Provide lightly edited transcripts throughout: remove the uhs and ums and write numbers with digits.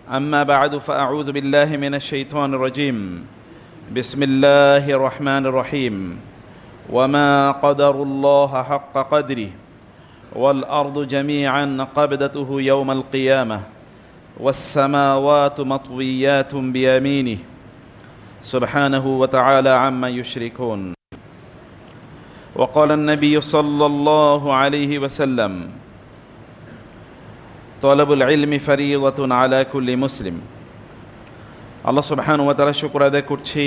أما بعد فأعوذ بالله من الشيطان الرجيم بسم الله الرحمن الرحيم وما قدر الله حق قدره والأرض جميعا قبضته يوم القيامة والسماوات مطويات بيمينه سبحانه وتعالى عما يشركون وقال النبي صلى الله عليه وسلم طلب العلم فريضة على كل مسلم আল্লাহ সুবহানাহু ওয়া তাআলা শুকর আদায় করছি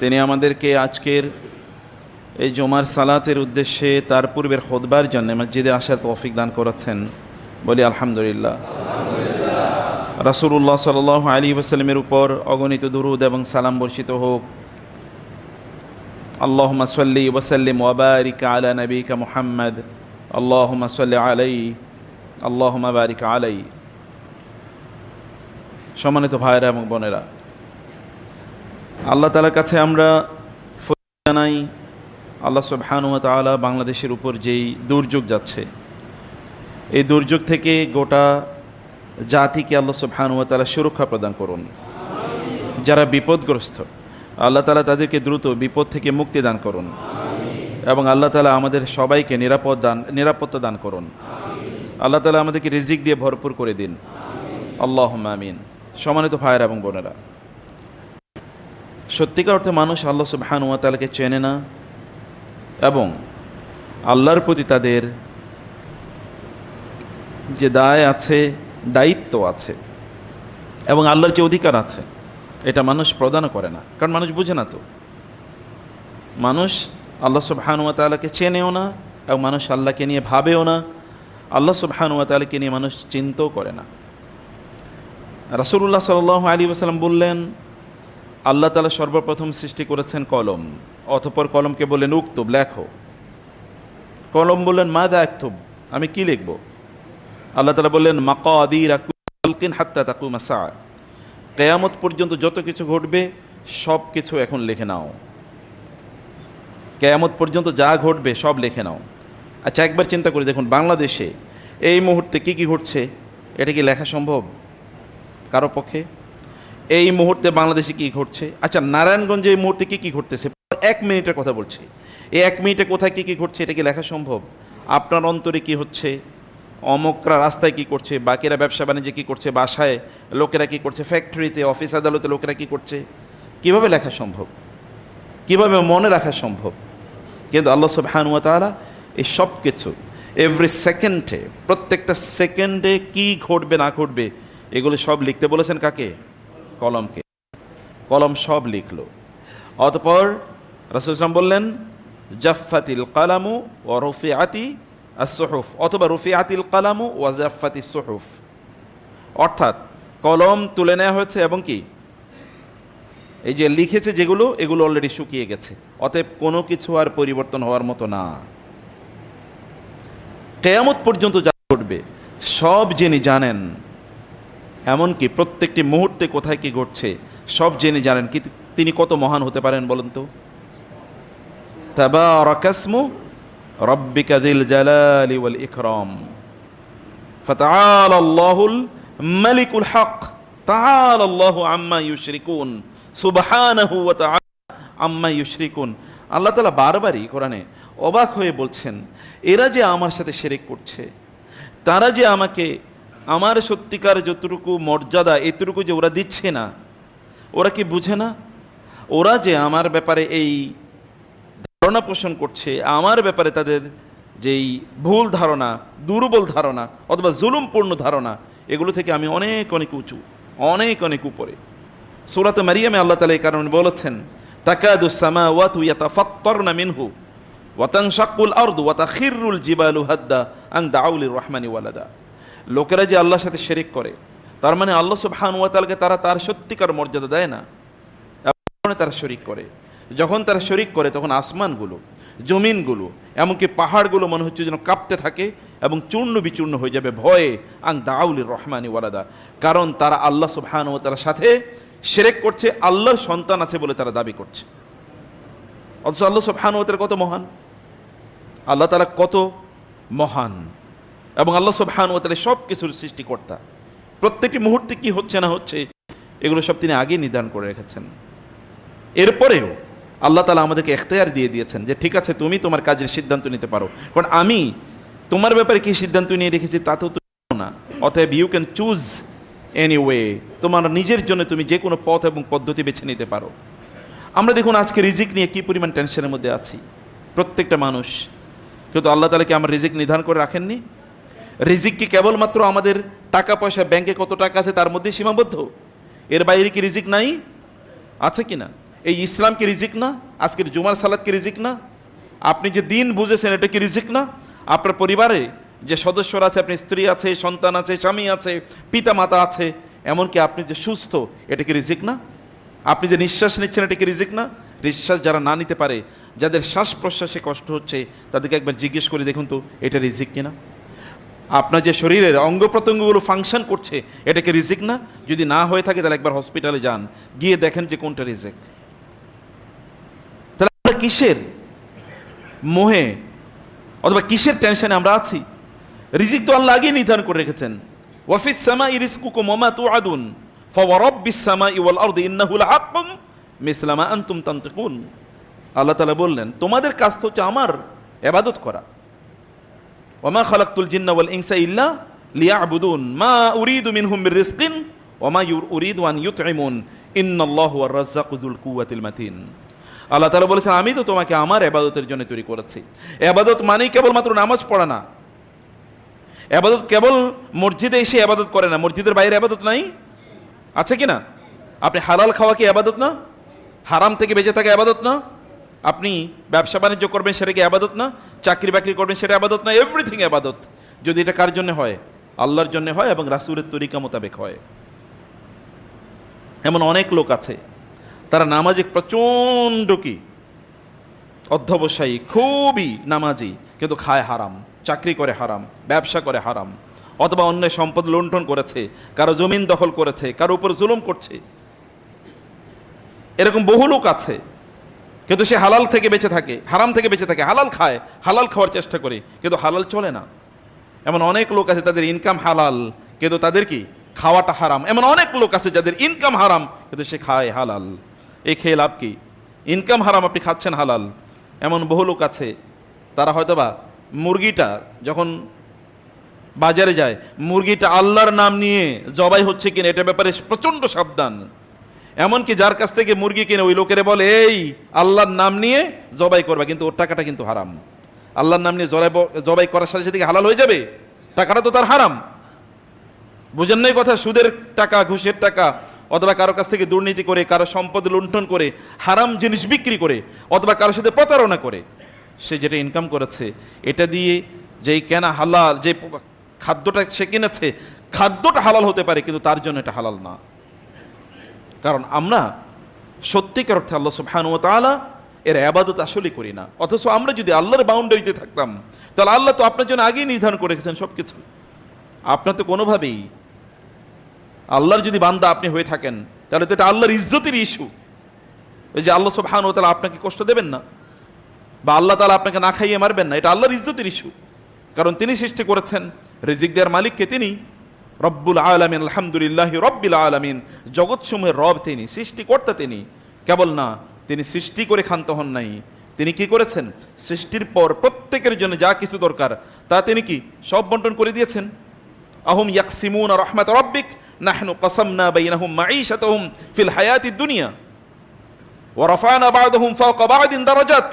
তিনি আমাদেরকে আজকের এই জুমার সালাতের উদ্দেশ্যে তার পূর্বের খুতবার জন্য মসজিদে আসার তৌফিক দান করেছেন বলি আলহামদুলিল্লাহ। রাসূলুল্লাহ সাল্লাল্লাহু আলাইহি ওয়াসাল্লামের উপর অগণিত দুরূদ এবং সালাম বর্ষিত হোক। আল্লাহুম্মা সাল্লি ওয়া সাল্লিম ওয়া বারিক আলা নবিকা মুহাম্মদ আল্লাহুম্মা সাল্লি আলাইহি আল্লাহুম্মা বারিক আলাইহি। সম্মানিত ভাইরা এবং বোনেরা, আল্লাহ তাআলার কাছে আমরা ফরিয়াদ জানাই, আল্লাহ সুবহানাহু ওয়া তাআলা বাংলাদেশের উপর যেই দুর্যোগ যাচ্ছে, এই দুর্যোগ থেকে গোটা জাতিকে আল্লাহ সুবহানাহু ওয়া তাআলা সুরক্ষা প্রদান করুন। যারা বিপদগ্রস্ত আল্লাহ তাআলা তাদেরকে দ্রুত বিপদ থেকে মুক্তি দান করুন এবং আল্লাহ তাআলা আমাদের সবাইকে নিরাপত্তা দান করুন। আল্লাহ তাআলা আমাদেরকে রিজিক দিয়ে ভরপুর করে দিন, আল্লাহুম্মা আমিন। সম্মানিত ভাইরা এবং বোনেরা, সত্যিকার অর্থে মানুষ আল্লাহ সুবহানাহু ওয়া তাআলাকে চেনে না এবং আল্লাহর প্রতি তাদের যে দায় আছে, দায়িত্ব আছে এবং আল্লাহর যে অধিকার আছে, এটা মানুষ প্রদান করে না, কারণ মানুষ বুঝে না। তো মানুষ আল্লাহ সুবহানাহু ওয়া তাআলাকে চেনেও না এবং মানুষ আল্লাহকে নিয়ে ভাবেও না, আল্লাহ সুবহানাহু ওয়া তাআলাকে নিয়ে মানুষ চিন্তাও করে না। রাসূলুল্লাহ সাল্লাল্লাহু আলাইহি ওয়াসাল্লাম বললেন, আল্লাহ তাআলা সর্বপ্রথম সৃষ্টি করেছেন কলম, অতঃপর কলমকে বললেন উক্তুব, লেখো। কলম বললেন মাযা আকতুব, আমি কি লিখব? আল্লাহ তাআলা বললেন মাকাদির খালকিন হাত্তা তাকুমা সা, কিয়ামত পর্যন্ত যত কিছু ঘটবে সব কিছু এখন লিখে নাও। কিয়ামত পর্যন্ত যা ঘটবে সব লিখে নাও। আচ্ছা, একবার চিন্তা করে দেখুন, বাংলাদেশে এই মুহূর্তে কি কি ঘটছে, এটা কি লেখা সম্ভব কারো পক্ষে? এই মুহূর্তে বাংলাদেশে কি ঘটছে? আচ্ছা, নারায়ণগঞ্জে এই মুহূর্তে কি কি ঘটতেছে, 1 মিনিটের কথা বলছি, এই 1 মিনিটে কোথায় কি কি ঘটছে, এটা কি লেখা সম্ভব? আপনার অন্তরে কি হচ্ছে, অমকরা রাস্তায় কি করছে, বাকিরা ব্যবসা বাণিজ্যে কী করছে, বাসায় লোকেরা কি করছে, ফ্যাক্টরিতে, অফিস আদালতে লোকেরা কি করছে, কিভাবে লেখা সম্ভব, কিভাবে মনে রাখা সম্ভব? কিন্তু আল্লাহ সুবহানাহু ওয়া তাআলা এই সব কিছু এভরি সেকেন্ডে, প্রত্যেকটা সেকেন্ডে কি ঘটবে না ঘটবে এগুলো সব লিখতে বলেছেন কাকে? কলমকে। কলম সব লিখলো। অতঃপর রাসূল সাল্লাল্লাহু আলাইহি ওয়াসাল্লাম বললেন জাফফাতিল কালামু ওয়া রুফিআতি as-সুহুফ, অথবা রুফিআতিল কালামু ওয়া জাফফাতিস সুহুফ, অর্থাৎ কলম তুলে নেওয়া হয়েছে এবং কি এই যে লিখেছে যেগুলো, এগুলো অলরেডি শুকিয়ে গেছে। অতএব কোনো কিছু আর পরিবর্তন হওয়ার মতো না। কিয়ামত পর্যন্ত যা ঘটবে সব যিনি জানেন, এমনকি প্রত্যেকটি মুহূর্তে কোথায় কি ঘটছে সব যিনি জানেন, কি তিনি কত মহান হতে পারেন বলেন তো? তাবারাকাসমু রব্বিকা যিল জালালি ওয়াল ইকরাম ফাতাআলা আল্লাহুল মালিকুল হক তাআলা আল্লাহু আম্মা ইউশরিকুন সুবহানাহু ওয়া তাআলা আম্মা ইউশরিকুন। আল্লাহ তাআলা বারবারই কোরআনে অবাক হয়ে বলছেন, এরা যে আমার সাথে শিরক করছে, তারা যে আমাকে আমার সত্যিকার যতটুকু মর্যাদা এতটুকু যে ওরা দিচ্ছে না, ওরা কি বুঝে না? ওরা যে আমার ব্যাপারে এই ধারণা পোষণ করছে, আমার ব্যাপারে তাদের যেই ভুল ধারণা, দুর্বল ধারণা অথবা জুলুমপূর্ণ ধারণা, এগুলো থেকে আমি অনেক অনেক উঁচু, অনেক অনেক উপরে। সূরাতে মারিয়ামে আল্লাহ তাআলা এই কারণে বলেছেন তাকাদুস সামাওয়াতু ইয়াতাফাত্তারনা মিনহু ওয়া তানশাক্কুল আরদু ওয়া তাখিরুল জিবালু হাদ্দা আন দাউ লির রহমানি ওয়ালাদা। লোকেরা যে আল্লাহর সাথে শিরক করে, তার মানে আল্লাহ সুবহানাহু ওয়া তাআলাকে তারা তার সত্যিকার মর্যাদা দেয় না, তারা শরিক করে। যখন তারা শরিক করে তখন আসমানগুলো, জমিনগুলো, এমনকি পাহাড়গুলো মনে হচ্ছে যেন কাঁপতে থাকে এবং চূর্ণ বিচূর্ণ হয়ে যাবে ভয়ে। আন দাউ লির রহমানি ওয়ালাদা, কারণ তারা আল্লাহ সুবহানাহু ওয়া তাআলার সাথে শিরক করছে, আল্লাহর সন্তান আছে বলে তারা দাবি করছে। অথচ আল্লাহ সুবহানাহু ওয়া তাআলা কত মহান, আল্লাহ তাআলা কত মহান এবং আল্লাহ সুবহানাহু ওয়া তাআলা সব কিছুর সৃষ্টিকর্তা। প্রত্যেকটি মুহূর্তে কি হচ্ছে না হচ্ছে এগুলো সব তিনি আগেই নির্ধারণ করে রেখেছেন। এরপরেও আল্লাহ তাআলা আমাদেরকে এখতিয়ার দিয়ে দিয়েছেন যে ঠিক আছে, তুমি তোমার কাজের সিদ্ধান্ত নিতে পারো, কারণ আমি তোমার ব্যাপারে কি সিদ্ধান্ত নিয়ে রেখেছি তাতেও তো না। অতএব ইউ ক্যান চুজ এনিওয়ে, তোমার নিজের জন্য তুমি যে কোনো পথ এবং পদ্ধতি বেছে নিতে পারো। আমরা দেখুন আজকে রিজিক নিয়ে কি পরিমাণ টেনশনের মধ্যে আছি প্রত্যেকটা মানুষ, কিন্তু আল্লাহ তাআলা কি আমার রিজিক নির্ধারণ করে রাখেননি? রিজিক কি কেবলমাত্র আমাদের টাকা পয়সা, ব্যাংকে কত টাকা আছে তার মধ্যে সীমাবদ্ধ? এর বাইরে কি রিজিক নাই? আছে কি না? এই ইসলাম কি রিজিক না? আজকের জুমার সালাত কি রিজিক না? আপনি যে দিন বুঝেছেন এটা কি রিজিক না? আপনার পরিবারে যে সদস্যরা আছে, আপনি স্ত্রী আছে, সন্তান আছে, স্বামী আছে, পিতা মাতা আছে, এমনকি আপনি যে সুস্থ, এটা কি রিজিক না? আপনি যে নিঃশ্বাস নিচ্ছেন এটা কি রিজিক না? নিঃশ্বাস যারা না নিতে পারে, যাদের শ্বাস প্রশ্বাসে কষ্ট হচ্ছে, তাদেরকে একবার জিজ্ঞেস করে দেখুন তো এটা রিজিক কিনা। আপনার যে শরীরের অঙ্গ প্রত্যঙ্গগুলো ফাংশন করছে, এটা কি রিজিক না? যদি না হয়ে থাকে তাহলে একবার হসপিটালে যান, গিয়ে দেখেন যে কোনটা রিজিক। তাহলে আমরা কিসের মোহে অথবা কিসের টেনশনে আমরা আছি? রিজিক তো আল্লাহ আগেই নির্ধারণ করে রেখেছেন। ওয়াফিস সামাই রিজকুকুম ওয়া মা তুআদুন ফাওয়ারাব্বিস সামাই ওয়াল আরদি ইন্নাহু লাহাক্কুম মিসলা মা আনতুম তানতিকুন। আল্লাহ তাআলা বললেন তোমাদের কাজ তো হচ্ছে আমার ইবাদত করা। ওয়া মা খালাকতুল জিন্না ওয়াল ইনসা ইল্লা লিয়াবুদুন মা উরিদু মিনহুম মির রিজকিন ওয়া মা উরিদু আন ইউতঈমুন ইন্নাল্লাহু ওয়ার রাজ্জাকু যুল কুওয়াতিল মাতিন। আল্লাহ তাআলা বলেছেন আমি তো তোমাকে আমার ইবাদতের জন্য তৈরি করেছি। ইবাদত মানেই কেবলমাত্র নামাজ পড়া না। ইবাদত কেবল মসজিদে এসে ইবাদত করে না, মসজিদের বাইরে ইবাদত নাই, আছে কি না? আপনি হালাল খাওয়া কি ইবাদত না? হারাম থেকে বেঁচে থাকা ইবাদত না? আপনি ব্যবসা বাণিজ্য করবেন সেটা কি ইবাদত না? চাকরি বাকরি করবেন সেটা ইবাদত না? এভরিথিং ইবাদত। যদি এটা কার জন্য হয়? আল্লাহর জন্য হয় এবং রাসূলের তরিকা মোতাবেক হয়। এমন অনেক লোক আছে তারা নামাজে প্রচণ্ড কি অধ্যবসায়ী, খুবই নামাজি, কিন্তু খায় হারাম, চাকরি করে হারাম, ব্যবসা করে হারাম, অথবা অন্যের সম্পদ লুণ্ঠন করেছে, কারো জমিন দখল করেছে, কারো উপর জুলুম করছে। এরকম বহু লোক আছে, কিন্তু সে হালাল থেকে বেঁচে থাকে, হারাম থেকে বেঁচে থাকে, হালাল খায়, হালাল খাওয়ার চেষ্টা করে, কিন্তু হালাল চলে না। এমন অনেক লোক আছে তাদের ইনকাম হালাল কিন্তু তাদের কি খাওয়াটা হারাম। এমন অনেক লোক আছে যাদের ইনকাম হারাম কিন্তু সে খায় হালাল। এই খেয়ে লাভ কি? ইনকাম হারাম, আপনি খাচ্ছেন হালাল। এমন বহু লোক আছে তারা হয়তোবা মুরগিটা যখন বাজারে যায়, মুরগিটা আল্লাহর নাম নিয়ে জবাই হচ্ছে কিনা এটা ব্যাপারে প্রচণ্ড সাবধান। এমনকি যার কাছ থেকে মুরগি কিনে ওই লোকেরা বলে এই আল্লাহর নাম নিয়ে জবাই করবা, কিন্তু ওর টাকাটা কিন্তু হারাম। আল্লাহর নাম নিয়ে জবাই করার সাথে সাথে হালাল হয়ে যাবে? টাকাটা তো তার হারাম। বুঝেন নাই কথা? সুদের টাকা, ঘুষের টাকা, অথবা কারো কাছ থেকে দুর্নীতি করে, কারো সম্পদ লুণ্ঠন করে, হারাম জিনিস বিক্রি করে, অথবা কারোর সাথে প্রতারণা করে সে যেটা ইনকাম করেছে এটা দিয়ে যেই কেনা হালাল, যে খাদ্যটা সে কিনেছে খাদ্যটা হালাল হতে পারে, কিন্তু তার জন্য এটা হালাল না। কারণ আমরা সত্যিকার অর্থে আল্লাহ সুবহানাহু ওয়া তাআলা এর ইবাদত আসলে করি না। অথচ আমরা যদি আল্লাহর বাউন্ডারিতে থাকতাম তাহলে আল্লাহ তো আপনার জন্য আগেই নির্ধারণ করে রেখেছেন সব কিছু। আপনার তো কোনোভাবেই আল্লাহর যদি বান্দা আপনি হয়ে থাকেন তাহলে তো এটা আল্লাহর ইজ্জতের ইস্যু। ওই যে আল্লাহ সুবহানাহু ওয়া তাআলা আপনাকে কষ্ট দেবেন না, বা আল্লাহ তাআলা আপনাকে না খাইয়ে মারবেন না, এটা আল্লাহর ইজ্জতের ইস্যু। কারণ তিনি সৃষ্টি করেছেন, রিজিক দেওয়ার মালিককে তিনি, রব্বুল আলামিন, আলহামদুলিল্লাহি রব্বিল আলামিন, জগৎসমূহের রব তিনি, সৃষ্টিকর্তা তিনি। কেবল না, তিনি সৃষ্টি করে ক্ষান্ত হন নাই, তিনি কি করেছেন? সৃষ্টির পর প্রত্যেকের জন্য যা কিছু দরকার তা তিনি কি সব বন্টন করে দিয়েছেন। আহুম ইয়াকসিমুনা রাহমাত রাব্বিক নাহনু কাসামনা বাইনাহুম মাঈশাতাহুম ফিল হায়াতিদ দুনিয়া ওয়া রাফা'না বা'দাহুম ফাওকা বা'দিন দারাজাত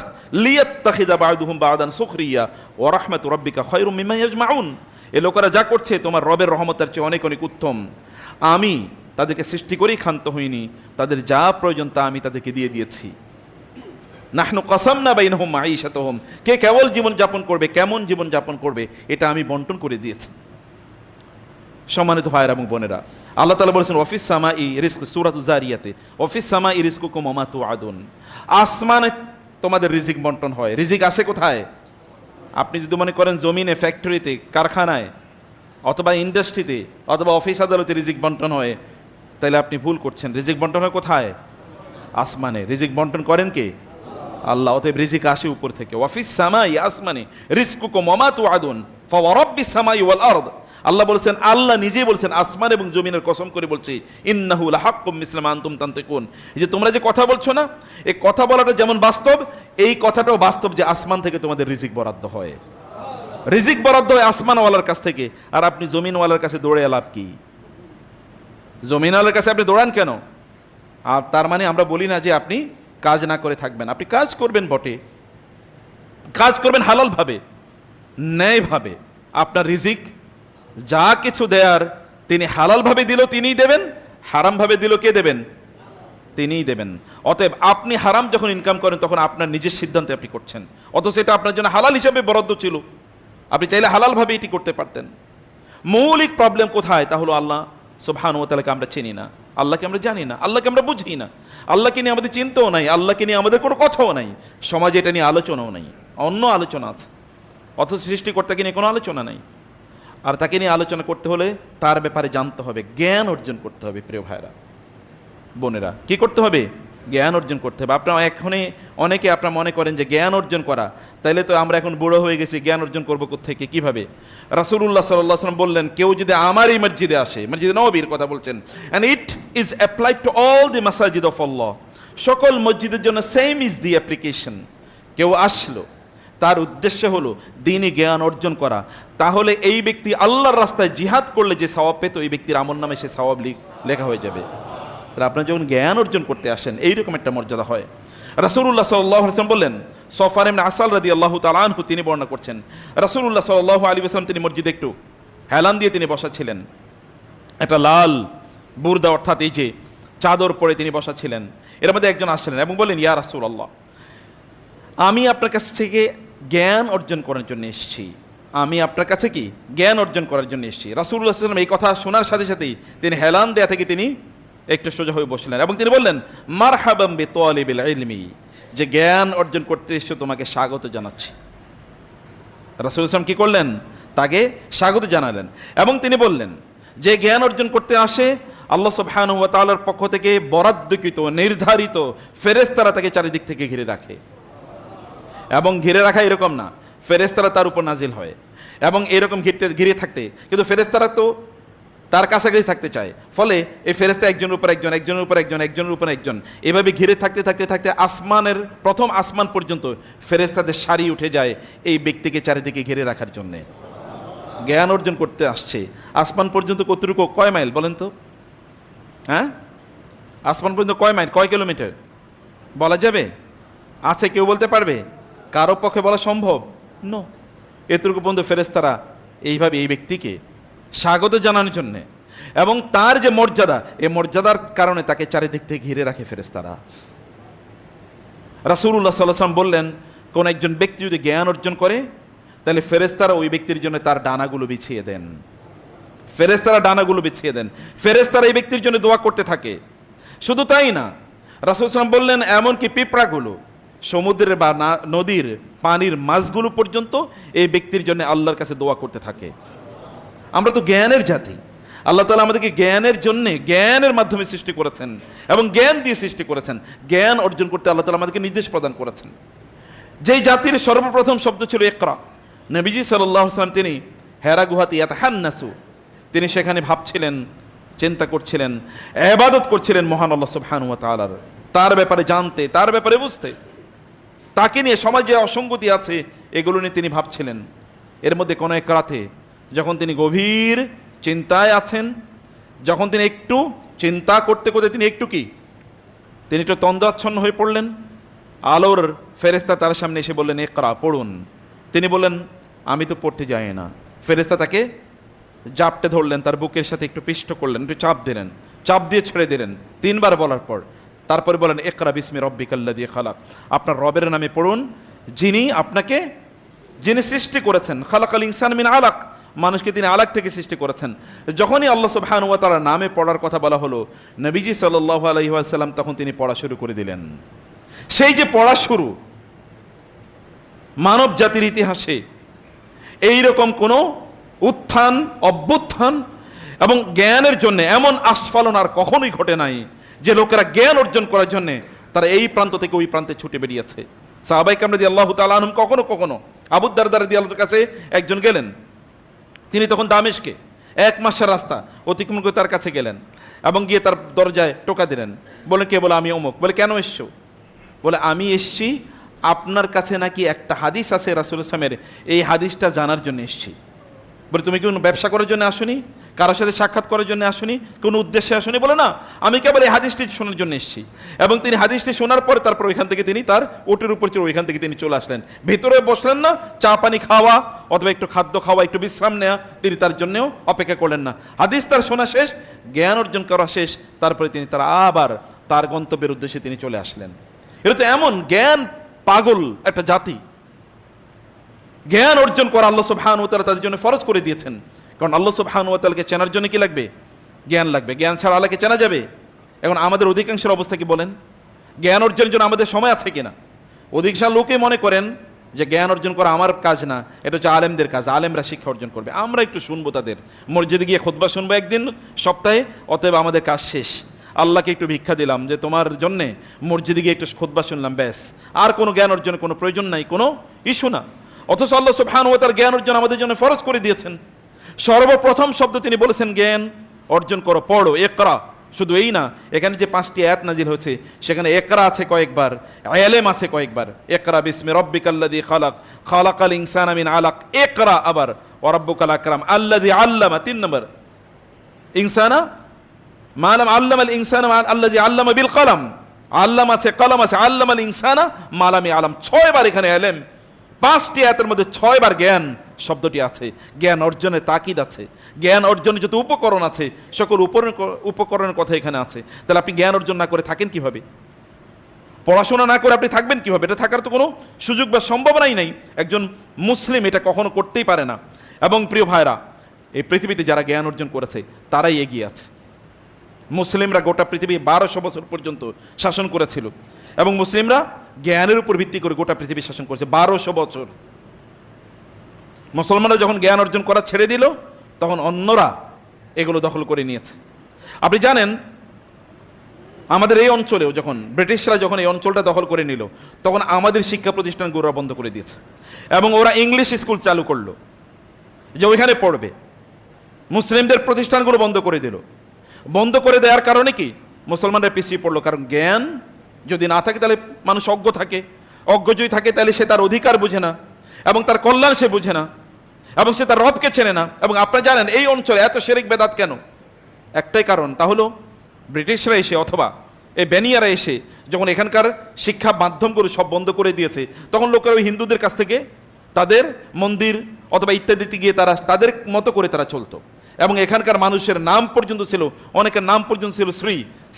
লিয়াত্তাখিযা বা'দুহুম বা'দান সুখরিয়া ওয়া রাহমাতু রাব্বিকা খায়রুম মিম্মা ইয়াজমাউন। এই লোকেরা যা করছে তোমার রবের রহমতের চেয়ে অনেক অনেক উত্তম। আমি তাদেরকে সৃষ্টি করেই ক্ষান্ত হইনি, তাদের যা প্রয়োজন তা আমি তাদেরকে দিয়ে দিয়েছি। নাহনু কাসামনা বাইনাহুম মাঈশাতাহুম, কে কেবল জীবন যাপন করবে, কেমন জীবন যাপন করবে, এটা আমি বন্টন করে দিয়েছি। সম্মানিত ভাইয়েরা এবং বোনেরা, আল্লাহ তাআলা বলেছেন অফিস সামাই রিজক, সূরাতুজ জারিয়াতে, অফিস সামাই রিজকুকুম ওয়া মা তুআদুন। আসমানে তোমাদের রিজিক বন্টন হয়। রিজিক আসে কোথায়? আপনি যদি মনে করেন জমিনে, ফ্যাক্টরিতে, কারখানায়, অথবা ইন্ডাস্ট্রিতে, অথবা অফিস আদালতে রিজিক বন্টন হয়, তাহলে আপনি ভুল করছেন। রিজিক বন্টন হয় কোথায়? আসমানে। রিজিক বন্টন করেন কে? আল্লাহ। অতএব রিজিক আসে উপর থেকে। অফিস সামাই, আসমানে, রিজকুকুম ওয়া মা তুআদুন ফাওয়ারাব্বিস সামাই ওয়াল আরদ। আল্লাহ বলছেন, আল্লাহ নিজেই বলছেন, আসমান এবং জমিনের কসম করে বলছি, ইন্নাহু লাহাক্কুম মিসলা মা আনতুম তানতিকুন, এই যে তোমরা যে কথা বলছো না, এই কথা বলাটা যেমন বাস্তব, এই কথাটাও বাস্তব যে আসমান থেকে তোমাদের রিজিক বরাদ্দ হয়। রিজিক বরাদ্দ হয় আসমানওয়ালার কাছ থেকে, আর আপনি জমিনওয়ালার কাছে দৌড়ে লাভ কি? জমিনওয়ালার কাছে আপনি দৌড়ান কেন? আর তার মানে আমরা বলি না যে আপনি কাজ না করে থাকবেন, আপনি কাজ করবেন বটে, কাজ করবেন হালালভাবে, ন্যায়ভাবে। আপনার রিজিক যা কিছু দেয়ার তিনি হালালভাবে দিল তিনিই দেবেন, হারামভাবে দিল কে দেবেন? তিনিই দেবেন। অতএব আপনি হারাম যখন ইনকাম করেন তখন আপনার নিজের সিদ্ধান্তে আপনি করছেন, অথচ এটা আপনার জন্য হালাল হিসাবে বরাদ্দ ছিল, আপনি চাইলে হালালভাবে এটি করতে পারতেন। মৌলিক প্রবলেম কোথায়? তা হলো আল্লাহ সুবহানাহু ওয়া তাআলাকে আমরা চিনি না, আল্লাহকে আমরা জানি না, আল্লাহকে আমরা বুঝি না, আল্লাহকে নিয়ে আমাদের চিন্তাও নাই, আল্লাহকে নিয়ে আমাদের কোনো কথাও নাই, সমাজে এটা নিয়ে আলোচনাও নাই, অন্য আলোচনা আছে, অথচ সৃষ্টিকর্তাকে নিয়ে কোনো আলোচনা নাই। আর তাকে নিয়ে আলোচনা করতে হলে তার ব্যাপারে জানতে হবে, জ্ঞান অর্জন করতে হবে। প্রিয় ভাইরা বোনেরা, কি করতে হবে? জ্ঞান অর্জন করতে হবে। আপনারা এখনই অনেকে আপনারা মনে করেন যে জ্ঞান অর্জন করা, তাইলে তো আমরা এখন বুড়ো হয়ে গেছি, জ্ঞান অর্জন করবো কোত্থেকে, কিভাবে? রাসূলুল্লাহ সাল্লাল্লাহু আলাইহি ওয়াসাল্লাম বললেন, কেউ যদি আমার এই মসজিদে আসে, মসজিদে নববীর কথা বলছেন, and it is applied to all the masajid of Allah, সকল মসজিদের জন্য সেম ইজ দি অ্যাপ্লিকেশন। কেউ আসলো, তার উদ্দেশ্য হলো দ্বীনি জ্ঞান অর্জন করা, তাহলে এই ব্যক্তি আল্লাহর রাস্তায় জিহাদ করলে যে সওয়াব পেত, এই ব্যক্তির আমলনামে সে সওয়াব লেখা হয়ে যাবে। আপনারা যখন জ্ঞান অর্জন করতে আসেন এইরকম একটা মর্যাদা হয়। রাসূলুল্লাহ সাল্লাল্লাহু আলাইহি ওয়াসাল্লাম বললেন, সফওয়ান ইবনে আসাল রাদিয়াল্লাহু তাআলা আনহু তিনি বর্ণনা করছেন, রাসূলুল্লাহ সাল্লাল্লাহু আলাইহি ওয়াসাল্লাম তিনি মসজিদে একটু হেলান দিয়ে তিনি বসা ছিলেন, একটা লাল বুরদা অর্থাৎ এই যে চাদর পরে তিনি বসা ছিলেন। এর মধ্যে একজন আসলেন এবং বললেন, ইয়া রাসূলুল্লাহ, আমি আপনার কাছ থেকে জ্ঞান অর্জন করার জন্য এসেছি, আমি আপনার কাছে কি জ্ঞান অর্জন করার জন্য এসেছি। রাসূলুল্লাহ সাল্লাল্লাহু আলাইহি ওয়াসাল্লাম এই কথা শোনার সাথে সাথেই তিনি হেলান দেয়া থেকে তিনি একটু সোজা হয়ে বসলেন এবং তিনি বললেন, মারহাবাম বিতালিবিল ইলমি, যে জ্ঞান অর্জন করতে এসেছো তোমাকে স্বাগত জানাচ্ছি। রাসূলুল্লাহ সাল্লাল্লাহু আলাইহি ওয়াসাল্লাম কি করলেন? তাকে স্বাগত জানালেন এবং তিনি বললেন, যে জ্ঞান অর্জন করতে আসে আল্লাহ সুবহানাহু ওয়া তাআলার পক্ষ থেকে বরাদ্দকৃত নির্ধারিত ফেরেশতারা তাকে চারিদিক থেকে ঘিরে রাখে। এবং ঘিরে রাখা এরকম না, ফেরেশতারা তার উপর নাজিল হয় এবং এরকম ঘিরে থাকতে, কিন্তু ফেরেশতারা তো তার কাছাকাছি থাকতে চায়, ফলে এই ফেরেশতা একজনের উপর একজন, একজনের উপর একজন, একজনের উপর একজন, এভাবে ঘিরে থাকতে থাকতে থাকতে আসমানের প্রথম আসমান পর্যন্ত ফেরেশতাদের সারি উঠে যায় এই ব্যক্তিকে চারিদিকে ঘিরে রাখার জন্যে। জ্ঞান অর্জন করতে আসছে, আসমান পর্যন্ত কতটুকু, কয় মাইল বলেন তো? হ্যাঁ, আসমান পর্যন্ত কয় মাইল, কয় কিলোমিটার বলা যাবে? আছে কেউ বলতে পারবে? কারো পক্ষে বলা সম্ভব নো। এতটুকু পর্যন্ত ফেরেশতারা এইভাবে এই ব্যক্তিকে স্বাগত জানানোর জন্যে এবং তার যে মর্যাদা, এই মর্যাদার কারণে তাকে চারিদিক থেকে ঘিরে রাখে ফেরেশতারা। রাসূলুল্লাহ সাল্লাল্লাহু আলাইহি ওয়াসাল্লাম বললেন, কোন একজন ব্যক্তি যদি জ্ঞান অর্জন করে তাহলে ফেরেশতারা ওই ব্যক্তির জন্য তার ডানাগুলো বিছিয়ে দেন, ফেরেশতারা ডানাগুলো বিছিয়ে দেন, ফেরেশতারা এই ব্যক্তির জন্য দোয়া করতে থাকে। শুধু তাই না, রাসূলুল্লাহ সাল্লাল্লাহু আলাইহি ওয়াসাল্লাম বললেন, এমনকি পিঁপড়াগুলো, সমুদ্রের বা নদীর পানির মাছগুলো পর্যন্ত এই ব্যক্তির জন্য আল্লাহর কাছে দোয়া করতে থাকে। আমরা তো জ্ঞানের জাতি, আল্লাহ তাআলা আমাদেরকে জ্ঞানের জন্যে, জ্ঞানের মাধ্যমে সৃষ্টি করেছেন এবং জ্ঞান দিয়ে সৃষ্টি করেছেন। জ্ঞান অর্জন করতে আল্লাহ তাআলা আমাদেরকে নির্দেশ প্রদান করেছেন। যেই জাতির সর্বপ্রথম শব্দ ছিল ইকরা, নবীজি সাল্লাল্লাহু আলাইহি ওয়াসাল্লাম তিনি হেরা গুহাতে ইয়াতাহান্নাসু, তিনি সেখানে ভাবছিলেন, চিন্তা করছিলেন, ইবাদত করছিলেন মহান আল্লাহ সুবহানাহু ওয়া তাআলার, তার ব্যাপারে জানতে, তার ব্যাপারে বুঝতে, তাকে নিয়ে সমাজে অসঙ্গতি আছে এগুলো নিয়ে তিনি ভাবছিলেন। এর মধ্যে কোনো এক রাতে যখন তিনি গভীর চিন্তায় আছেন, যখন তিনি একটু চিন্তা করতে করতে তিনি একটু তন্দ্রাচ্ছন্ন হয়ে পড়লেন, আলোর ফেরেশতা তার সামনে এসে বললেন, ইকরা, পড়ুন। তিনি বললেন, আমি তো পড়তে যাই না। ফেরেশতা তাকে জাপটে ধরলেন, তার বুকের সাথে একটু পিষ্ট করলেন, একটু চাপ দিলেন, চাপ দিয়ে ছেড়ে দিলেন 3 বার বলার পর তারপরে বলেন, ইকরা বিসমি রব্বিকাল্লাযী খালাক, আপনার রবের নামে পড়ুন, যিনি সৃষ্টি করেছেন। খালাকাল ইনসান মিন আলাক, মানুষকে তিনি আলাক থেকে সৃষ্টি করেছেন। যখনই আল্লাহ সুবহানাহু ওয়া তাআলার নামে পড়ার কথা বলা হলো, নবীজি সাল্লাল্লাহু আলাইহি ওয়াসাল্লাম তখন তিনি পড়া শুরু করে দিলেন। সেই যে পড়া শুরু, মানব জাতির ইতিহাসে এইরকম কোনো উত্থান অভ্যুত্থান এবং জ্ঞানের জন্য এমন আস্ফালন আর কখনোই ঘটে নাই যে লোকেরা জ্ঞান অর্জন করার জন্য তারা এই প্রান্ত থেকে ওই প্রান্তে ছুটে বেরিয়েছে। সাহাবায়ে কেরাম রাদিয়াল্লাহু তাআলা আনহুম কখনো কখনো আবু দারদা রাদিয়াল্লাহু কাছে একজন গেলেন, তিনি তখন দামেশকে, 1 মাসের রাস্তা অতিক্রম করে তার কাছে গেলেন এবং গিয়ে তার দরজায় টোকা দিলেন। বলে কে? বলে আমি অমুক। বলে কেন এসছো? বলে আমি এসছি আপনার কাছে নাকি একটা হাদিস আছে রাসূল সাল্লাল্লাহু আলাইহি ওয়াসাল্লামের, এই হাদিসটা জানার জন্য এসছি। বলে তুমি কি কোনো ব্যবসা করার জন্য আসনি, কারোর সাথে সাক্ষাৎ করার জন্য আসনি, কোনো উদ্দেশ্যে আসনি? বলে না, আমি কেবল এই হাদিসটি শোনার জন্য এসেছি। এবং তিনি হাদিসটি শোনার পরে তারপর ওইখান থেকে তিনি তার ওটের উপর চড়ে ওইখান থেকে তিনি চলে আসলেন, ভেতরে বসলেন না, চা পানি খাওয়া অথবা একটু খাদ্য খাওয়া, একটু বিশ্রাম নেওয়া তিনি তার জন্যও অপেক্ষা করলেন না। হাদিস তার শোনা শেষ, জ্ঞান অর্জন করা শেষ, তারপরে তিনি তার আবার তার গন্তব্যের উদ্দেশ্যে তিনি চলে আসলেন। এটা তো এমন জ্ঞান পাগল একটা জাতি। জ্ঞান অর্জন করা আল্লাহ সুবহানাহু ওয়া তাআলা তাদের জন্য ফরজ করে দিয়েছেন। কারণ আল্লাহ সুবহানাহু ওয়া তাআলাকে চেনার জন্য কি লাগবে? জ্ঞান লাগবে। জ্ঞান ছাড়া আল্লাহকে চেনা যাবে? এখন আমাদের অধিকাংশের অবস্থা কি বলেন? জ্ঞান অর্জনের জন্য আমাদের সময় আছে কিনা? অধিকাংশ লোকে মনে করেন যে জ্ঞান অর্জন করা আমার কাজ না, এটা হচ্ছে আলেমদের কাজ, আলেমরা শিক্ষা অর্জন করবে, আমরা একটু শুনবো তাদের, মসজিদে গিয়ে খুতবা শুনবো একদিন সপ্তাহে, অতএব আমাদের কাজ শেষ। আল্লাহকে একটু ভিক্ষা দিলাম যে তোমার জন্যে মসজিদে গিয়ে একটু খুতবা শুনলাম, ব্যাস, আর কোনো জ্ঞান অর্জনের কোনো প্রয়োজন নাই, কোনো ইস্যু না। অথচ আল্লাহ সুবহানাহু ওয়া তাআলা জ্ঞান অর্জন আমাদের জন্য ফরজ করে দিয়েছেন। সর্বপ্রথম শব্দ তিনি বলেছেন জ্ঞান অর্জন করো, পড়ো, ইকরা। শুধু এই না, এখানে যে 5টি আয়াত নাজিল হয়েছে সেখানে ইকরা আছে কয়েকবার, ইলম আছে কয়েকবার। ইকরা বিসমি রাব্বিকাল্লাযী খালাক, খালাকাল ইনসানা মিন আলাক, ইকরা আবার ওয়া রাব্বুকাল আকরাম আল্লাযী আল্লামা, 3 নম্বর ইনসানা মা লাম আল্লামাল ইনসানা আল্লাযী আল্লামা বিল কলম, আল্লাম আছে, কলম আছে, আল্লামাল ইনসানা মা লাম ইয়ালাম। 6 বার এখানে ইলম, 5টি আয়াতের মধ্যে 6 বার জ্ঞান শব্দটি আছে। জ্ঞান অর্জনের তাকিদ আছে, জ্ঞান অর্জনের যত উপকরণ আছে সকল উপকরণের কথা এখানে আছে। তাহলে আপনি জ্ঞান অর্জন না করে থাকেন কিভাবে? পড়াশোনা না করে আপনি থাকবেন কিভাবে? এটা থাকার তো কোনো সুযোগ বা সম্ভাবনাই নেই। একজন মুসলিম এটা কখনো করতেই পারে না। এবং প্রিয় ভাইরা, এই পৃথিবীতে যারা জ্ঞান অর্জন করেছে তারাই এগিয়ে আছে। মুসলিমরা গোটা পৃথিবী 1200 বছর পর্যন্ত শাসন করেছিল এবং মুসলিমরা জ্ঞানের উপর ভিত্তি করে গোটা পৃথিবী শাসন করেছে 1200 বছর। মুসলমানরা যখন জ্ঞান অর্জন করা ছেড়ে দিল তখন অন্যরা এগুলো দখল করে নিয়েছে। আপনি জানেন আমাদের এই অঞ্চলেও যখন ব্রিটিশরা যখন এই অঞ্চলটা দখল করে নিল তখন আমাদের শিক্ষা প্রতিষ্ঠানগুলো বন্ধ করে দিয়েছে এবং ওরা ইংলিশ স্কুল চালু করলো যে ওইখানে পড়বে। মুসলিমদের প্রতিষ্ঠানগুলো বন্ধ করে দিল। বন্ধ করে দেওয়ার কারণে কি? মুসলমানরা পিছিয়ে পড়লো। কারণ জ্ঞান যদি না থাকে তাহলে মানুষ অজ্ঞ থাকে, অজ্ঞ যদি থাকে তাহলে সে তার অধিকার বুঝে না এবং তার কল্যাণ সে বুঝে না এবং সে তার রবকে চেনে না। এবং আপনারা জানেন এই অঞ্চলে এত শিরক বেদাত কেন? একটাই কারণ, তা হলো ব্রিটিশরা এসে অথবা এই বেনিয়ারা এসে যখন এখানকার শিক্ষা মাধ্যমগুলো সব বন্ধ করে দিয়েছে তখন লোকেরা ওই হিন্দুদের কাছ থেকে তাদের মন্দির অথবা ইত্যাদিতে গিয়ে তারা তাদের মতো করে তারা চলতো এবং এখানকার মানুষের নাম পর্যন্ত ছিল, অনেকের নাম পর্যন্ত ছিল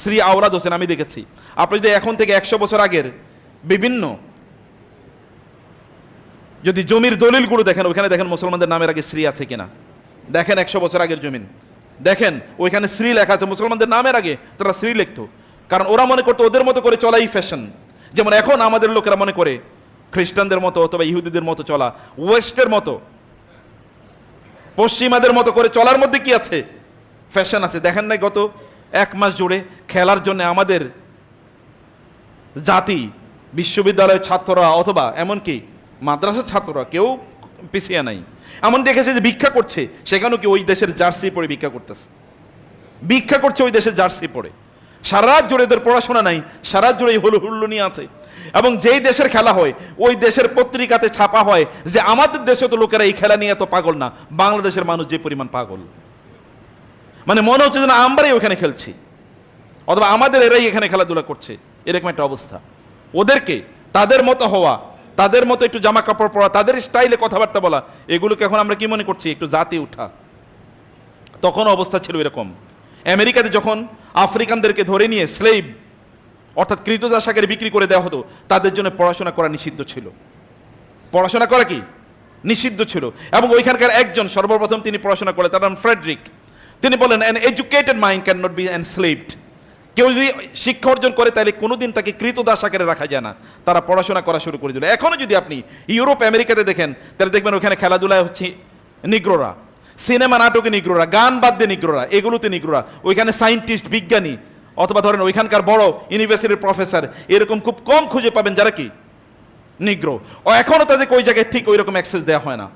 শ্রী আওলাদ হোসেন। আমি দেখেছি। আপনি যদি এখন থেকে 100 বছর আগের বিভিন্ন যদি জমির দলিলগুলো দেখেন, ওইখানে দেখেন মুসলমানদের নামের আগে শ্রী আছে কিনা। দেখেন 100 বছর আগের জমিন, দেখেন ওইখানে শ্রী লেখা আছে। মুসলমানদের নামের আগে তারা শ্রী লিখতো, কারণ ওরা মনে করতো ওদের মতো করে চলাই ফ্যাশন। যেমন এখন আমাদের লোকেরা মনে করে খ্রিস্টানদের মতো অথবা ইহুদিদের মতো চলা, ওয়েস্টের মতো, পশ্চিমাদের মতো করে চলার মধ্যে কি আছে? ফ্যাশন আছে। দেখেন নাই গত 1 মাস জুড়ে খেলার জন্য আমাদের জাতি, বিশ্ববিদ্যালয়ের ছাত্ররা অথবা এমনকি মাদ্রাসার ছাত্ররা কেউ পিছিয়ে নাই। এমন দেখেছে যে ভিক্ষা করছে, সেখানেও কি ওই দেশের জার্সি পরে ভিক্ষা করতেছে, ভিক্ষা করছে ওই দেশের জার্সি পরে। সারা রাত জুড়ে এদের পড়াশোনা নাই, সারা রাত জুড়ে হুল্লু নিয়ে আছে। এবং যেই দেশের খেলা হয় ওই দেশের পত্রিকাতে ছাপা হয় যে আমাদের দেশে তো লোকেরা এই খেলা নিয়ে এত পাগল না, বাংলাদেশের মানুষ যে পরিমাণ পাগল। মানে মনে হচ্ছে যেন আমরাই ওখানে খেলছি অথবা আমাদের এরাই এখানে খেলাধুলা করছে, এরকম একটা অবস্থা। ওদেরকে তাদের মতো হওয়া, তাদের মতো একটু জামা কাপড় পরা, তাদের স্টাইলে কথাবার্তা বলা, এগুলোকে এখন আমরা কি মনে করছি? একটু জাতি উঠা। তখন অবস্থা ছিল এরকম। আমেরিকাতে যখন আফ্রিকানদেরকে ধরে নিয়ে স্লেভ অর্থাৎ ক্রীতদাস আকারে বিক্রি করে দেওয়া হতো, তাদের জন্য পড়াশোনা করা নিষিদ্ধ ছিল। পড়াশোনা করা কি নিষিদ্ধ ছিল। এবং ওইখানকার একজন সর্বপ্রথম তিনি পড়াশোনা করে, তার নাম ফ্রেডরিক। তিনি বলেন an educated mind cannot be enslaved. কেউ যদি শিক্ষা অর্জন করে তাহলে কোনোদিন তাকে ক্রীতদাস আকারে রাখা যায় না। তারা পড়াশোনা করা শুরু করে দিল। এখনও যদি আপনি ইউরোপ আমেরিকাতে দেখেন তাহলে দেখবেন ওখানে খেলাধুলায় হচ্ছে নিগ্রোরা, সিনেমা নাটকে নিগ্রোরা, গান বাদ্যে নিগ্রোরা, এগুলোতে নিগ্রোরা। ওইখানে সায়েন্টিস্ট, বিজ্ঞানী অথবা ধরেন ওইখানকার বড় ইউনিভার্সিটির প্রফেসর, এরকম খুব কম খুঁজে পাবেন যারা কি নিগ্রো। ও এখনও তাদেরকে ওই জায়গায় ঠিক ওই রকম অ্যাক্সেস দেওয়া হয় না।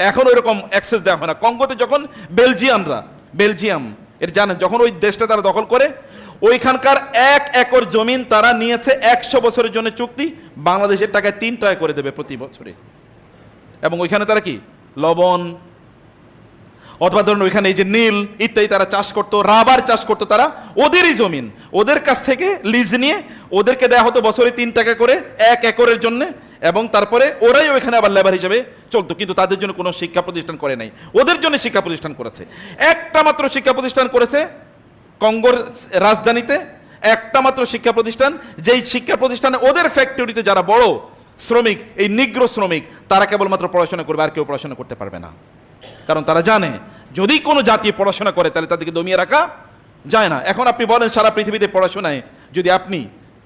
এখন ওইরকম অ্যাক্সেস দেওয়া হয় না। কঙ্গোতে যখন বেলজিয়াম এর জানেন, যখন ওই দেশটা তারা দখল করে, ওইখানকার 1 একর জমিন তারা নিয়েছে 100 বছরের জন্য চুক্তি, বাংলাদেশের টাকায় 3 টাকা করে দেবে প্রতি বছরে। এবং ওইখানে তারা কি লবণ অথবা ধরুন ওইখানে এই যে নীল ইত্যাদি তারা চাষ করতো, রাবার চাষ করতো, তারা ওদেরই জমিন ওদের কাছ থেকে লিজ নিয়ে ওদেরকে দেওয়া হতো বছরে 3 টাকা করে 1 একরের জন্য, এবং তারপরে ওরাই ওইখানে আবার লেবার হিসেবে চলতো। কিন্তু তাদের জন্য কোনো শিক্ষা প্রতিষ্ঠান করে নাই, ওদের জন্য শিক্ষা প্রতিষ্ঠান করেছে। একটা মাত্র শিক্ষা প্রতিষ্ঠান করেছে কঙ্গোর রাজধানীতে, একটা মাত্র শিক্ষা প্রতিষ্ঠান, যেই শিক্ষা প্রতিষ্ঠানে ওদের ফ্যাক্টরিতে যারা বড় শ্রমিক, এই নিগ্রো শ্রমিক, তারা কেবলমাত্র পড়াশোনা করবে, আর কেউ পড়াশোনা করতে পারবে না। কারণ তারা জানে যদি কোনো জাতি পড়াশোনা করে তাহলে তাদেরকে দমিয়ে রাখা যায় না। এখন আপনি বলেন সারা পৃথিবীতে পড়াশোনায় যদি আপনি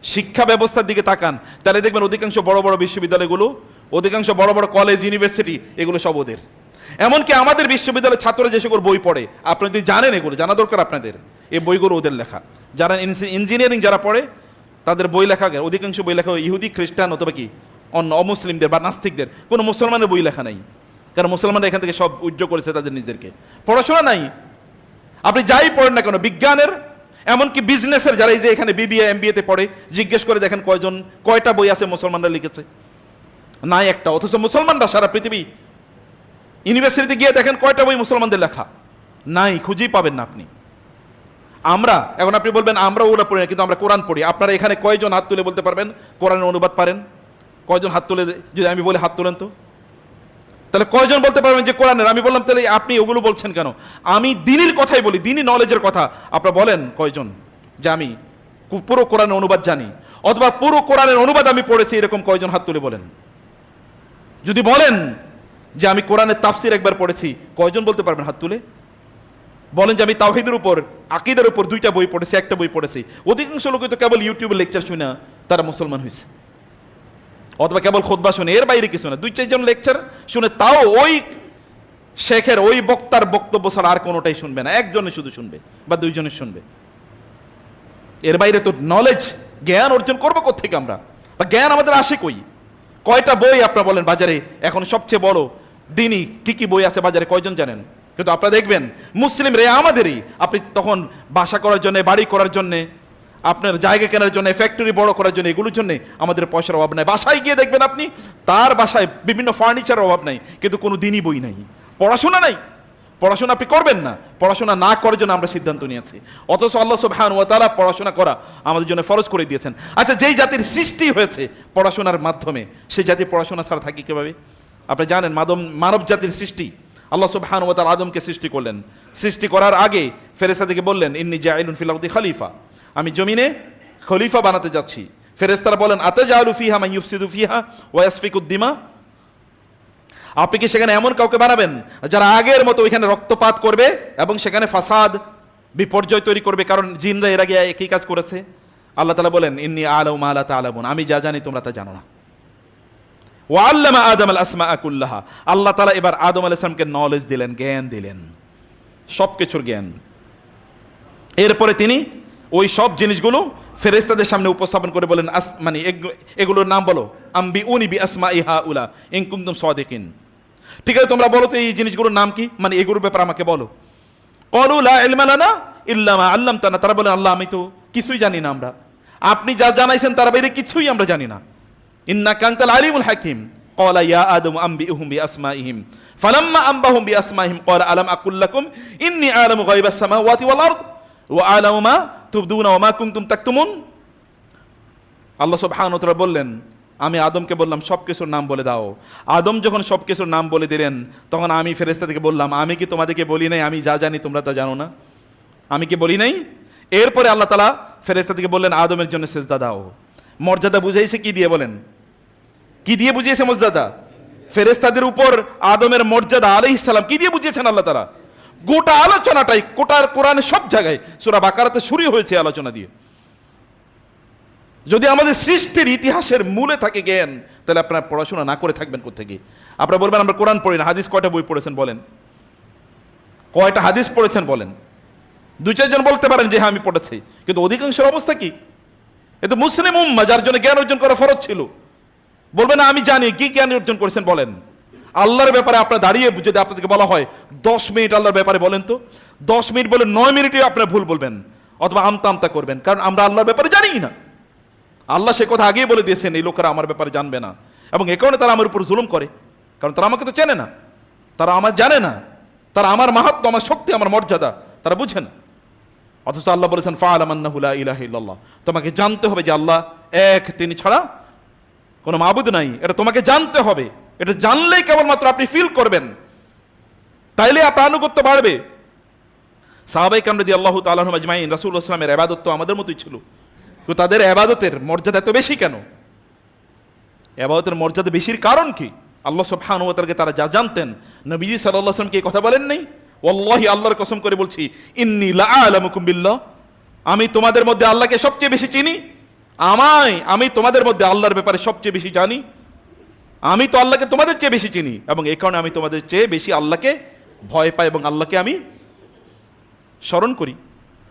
শিক্ষা ব্যবস্থার দিকে তাকান, তাহলে দেখবেন অধিকাংশ বড় বড় বিশ্ববিদ্যালয়গুলো, অধিকাংশ বড় বড় কলেজ ইউনিভার্সিটি, এগুলো সব ওদের। এমনকি আমাদের বিশ্ববিদ্যালয়ের ছাত্ররা যে সকল বই পড়ে, আপনি যদি জানেন, এগুলো জানা দরকার আপনাদের, এই বইগুলো ওদের লেখা। যারা ইঞ্জিনিয়ারিং যারা পড়ে তাদের বই লেখা, অধিকাংশ বই লেখা ইহুদি, খ্রিস্টান অথবা কি অন্য অমুসলিমদের বা নাস্তিকদের, কোনো মুসলমানের বই লেখা নাই। কারণ মুসলমানরা এখান থেকে সব উইথড্র করেছে তাদের নিজেদেরকে, পড়াশোনা নাই। আপনি যাই পড়েন না কেন, বিজ্ঞানের এমনকি বিজনেসের যারা এই যে এখানে বিবিএ এমবিএতে পড়ে, জিজ্ঞেস করে দেখেন কয়টা বই আছে মুসলমানরা লিখেছে, নাই একটা। অথচ মুসলমানরা সারা পৃথিবী ইউনিভার্সিটিতে গিয়ে দেখেন কয়টা বই মুসলমানদের লেখা, নাই, খুঁজেই পাবেন না আপনি। আমরা এখন আপনি বলবেন আমরা ওরা পড়ি না, কিন্তু আমরা কোরআন পড়ি। আপনারা এখানে কয়জন হাত তুলে বলতে পারবেন কোরআনের অনুবাদ পারেন? কয়জন হাত তুলে, যদি আমি বলি হাত তোলেন তো, তাহলে কয়জন বলতে পারবেন যে কোরআনের? আমি বললাম তাহলে আপনি ওগুলো বলছেন কেন? আমি দ্বীনের কথাই বলি, দ্বীনি নলেজের কথা। আপনারা বলেন কয়জন যে আমি পুরো কোরআনের অনুবাদ জানি, অথবা পুরো কোরআনের অনুবাদ আমি পড়েছি, এরকম কয়জন হাত তুলে বলেন? যদি বলেন যে আমি কোরআনের তাফসির একবার পড়েছি, কয়জন বলতে পারবেন হাত তুলে? বলেন যে আমি তাওহীদের উপর, আকীদার উপর 2টা বই পড়েছি, 1টা বই পড়েছি। অধিকাংশ লোক তো কেবল ইউটিউবে লেকচার শুনে তারা মুসলমান হয়েছে, অথবা কেবল খুতবা শুনে, এর বাইরে কিছু না। 2-4 জন লেকচার শুনে, তাও ওই শেখের ওই বক্তার বক্তব্য ছাড়া আর কোনোটাই শুনবে না, একজনে শুধু শুনবে বা 2 জনের শুনবে। এর বাইরে তো নলেজ, জ্ঞান অর্জন করবো কোত্থেকে আমরা? বা জ্ঞান আমাদের আসে কই? কয়টা বই আপনারা বলেন বাজারে এখন সবচেয়ে বড় দিনই কি বই আছে বাজারে, কয়জন জানেন? কিন্তু আপনারা দেখবেন মুসলিম রে আমাদেরই, আপনি তখন বাসা করার জন্য, বাড়ি করার জন্য, আপনার জায়গা কেনার জন্য, ফ্যাক্টরি বড় করার জন্য, এগুলোর জন্য আমাদের পয়সার অভাব নাই। বাসায় গিয়ে দেখবেন আপনি তার বাসায় বিভিন্ন ফার্নিচারের অভাব নাই, কিন্তু কোনো দিনই বই নাই, পড়াশোনা নাই। পড়াশোনা আপনি করবেন না, পড়াশোনা না করার জন্য আমরা সিদ্ধান্ত নিয়েছি। অথচ আল্লাহ সুবহানাহু ওয়া তাআলা পড়াশোনা করা আমাদের জন্য ফরজ করে দিয়েছেন। আচ্ছা, যেই জাতির সৃষ্টি হয়েছে পড়াশোনার মাধ্যমে, সেই জাতি পড়াশোনা ছাড়া থাকে কিভাবে? আপনি জানেন মানব জাতির সৃষ্টি, আল্লাহ সুবহানাহু ওয়া তাআলা আদমকে সৃষ্টি করলেন। সৃষ্টি করার আগে ফেরেশতাদেরকে বললেন ইন্নী জাইলুন ফিল আরদি খলিফা, আমি জমিনে খলিফা বানাতে যাচ্ছি। ফেরেশতারা বলেন আতাজালু ফিহা মান ইউফসিদু ফিহা ওয়া ইয়াসফিকুদ দিমা, আপনি কি সেখানে এমন কাউকে বানাবেন যারা আগের মতো ওইখানে রক্তপাত করবে এবং সেখানে ফাসাদ, বিপর্যয় তৈরি করবে? কারণ জিনরা এর আগে একই কাজ করেছে। আল্লাহ তাআলা বলেন ইন্নী আ'লামু মা লা তা'লামুন, আমি যা জানি তোমরা তা জানো না। ওয়া আল্লামা আদম আল আসমাআ কুল্লাহা, আল্লাহ তাআলা এবার আদম আলাইহিস সালামকে নলেজ দিলেন, জ্ঞান দিলেন, সবকিছুর জ্ঞান। এরপরে তিনি ওই সব জিনিসগুলো ফেরেশতাদের সামনে উপস্থাপন করে বলেন মানে এগুলোর নাম বলো, আম্বিউনি বি আসমাই হাউলা ইন কুনতুম সাদিকিন। ঠিক আছে, তোমরা বলো তো এই জিনিসগুলোর নাম কি, মানে এগুলোর ব্যাপারে আমাকে বলো। ক্বালু লা ইলমা লানা ইল্লা মা আল্লামতানা, তারা বলেন আল্লাহ আমি তো কিছুই জানি না, আমরা আপনি যা জানাইছেন তার বাইরে কিছুই আমরা জানি না। ইন্নাকা আনতাল আলিমুল হাকিম। ক্বালা ইয়া আদম আম্বিউহুম বি আসমাইহিম ফালাম্মা আম্বাহুম বি আসমাইহিম ক্বালা আলাম আকুল লাকুম ইন্নী আ'লামু গায়বাস সামাওয়াতি ওয়াল আরদ ওয়া আ'লামু মা তুবদুনা ওয়া মা কুনতুম তাকতুমুন। আল্লাহ সুবহানাহু ওয়া তাআলা বললেন আমি আদমকে বললাম সব কিছুর নাম বলে দাও। আদম যখন সব কিছুর নাম বলে দিলেন, তখন আমি ফেরেশতাদেরকে বললাম আমি কি তোমাদেরকে বলি নাই আমি যা জানি তোমরা তা জানো না? আমি কি বলি নাই? এরপরে আল্লাহ তাআলা ফেরেশতাদেরকে বললেন আদমের জন্য সিজদা দাও। মর্যাদা বুঝাইছে কি দিয়ে বলেন? কি দিয়ে বুঝিয়েছে মর্যাদা? ফেরেশতাদের উপর আদমের মর্যাদা আলাইহিস সালাম কি দিয়ে বুঝিয়েছেন আল্লাহ তাআলা? গোটা আলোচনাটাই কোটার কোরআনে সব জায়গায় সূরা বাকারাতে শুরু হয়েছে আলোচনা দিয়ে। যদি আমাদের সৃষ্টির ইতিহাসের মূলে থাকে জ্ঞান, তাহলে আপনারা পড়াশোনা না করে থাকবেন কোত্থেকে? আপনারা বলবেন আমরা কোরআন পড়ি না, হাদিস কয়টা বই পড়েছেন বলেন? কয়টা হাদিস পড়েছেন বলেন? 2-4 জন বলতে পারেন যে হ্যাঁ আমি পড়েছি, কিন্তু অধিকাংশের অবস্থা কি? এ তো মুসলিম উম্মাহ, যার জন্য জ্ঞান অর্জন করা ফরজ ছিল। বলবেন না আমি জানি, কি জ্ঞান অর্জন করেছেন বলেন? আল্লাহর ব্যাপারে আপনার দাঁড়িয়ে যদি আপনাদেরকে বলা হয় 10 মিনিট আল্লাহর ব্যাপারে বলেন তো, 10 মিনিট বলে 9 মিনিটে আপনার ভুল বলবেন অথবা আমতা আমতা করবেন, কারণ আমরা আল্লাহর ব্যাপারে জানি না। আল্লাহ সে কথা আগেই বলে দিয়েছেন এই লোকেরা আমার ব্যাপারে জানবে না, এবং এ কারণে তারা আমার উপর জুলুম করে, কারণ তারা আমাকে তো চেনে না, তারা আমার জানে না, তারা আমার মাহাত্ম্য, আমার শক্তি, আমার মর্যাদা তারা বুঝে না। অথচ আল্লাহ বলেছেন ফা'লাম আন্নাহু লা ইলাহা ইল্লাল্লাহ, তোমাকে জানতে হবে যে আল্লাহ এক, তিনি ছাড়া কোনো মাবুদ নাই, এটা তোমাকে জানতে হবে। এটা জানলেই কেবলমাত্র আপনি ফিল করবেন, তাইলে আপনার আনুগত্য বাড়বে। সাহাবায়ে কেরাম রাদিয়াল্লাহু তাআলা আনহুম আজমাইন, রাসূলুল্লাহ সাল্লাল্লাহু আলাইহি ওয়াসাল্লামের ইবাদত তো আমাদের মতোই ছিল, কিন্তু তাদের ইবাদতের মর্যাদা এত বেশি কেন? ইবাদতের মর্যাদা বেশির কারণ কি? আল্লাহ সুবহানাহু ওয়া তাআলাকে তারা যা জানতেন, নবীজি সাল্লাল্লাহু আলাইহি ওয়াসাল্লাম কি কথা বলেন নাই? ওয়াল্লাহি, আল্লাহর কসম করে বলছি, ইন্নী লাআলামুকুম বিল্লাহ, আমি তোমাদের মধ্যে আল্লাহকে সবচেয়ে বেশি চিনি, আমি তোমাদের মধ্যে আল্লাহর ব্যাপারে সবচেয়ে বেশি জানি, আমি তো আল্লাহকে তোমাদের চেয়ে বেশি চিনি, এবং এই কারণে আমি তোমাদের চেয়ে বেশি আল্লাহকে ভয় পাই এবং আল্লাহকে আমি স্মরণ করি,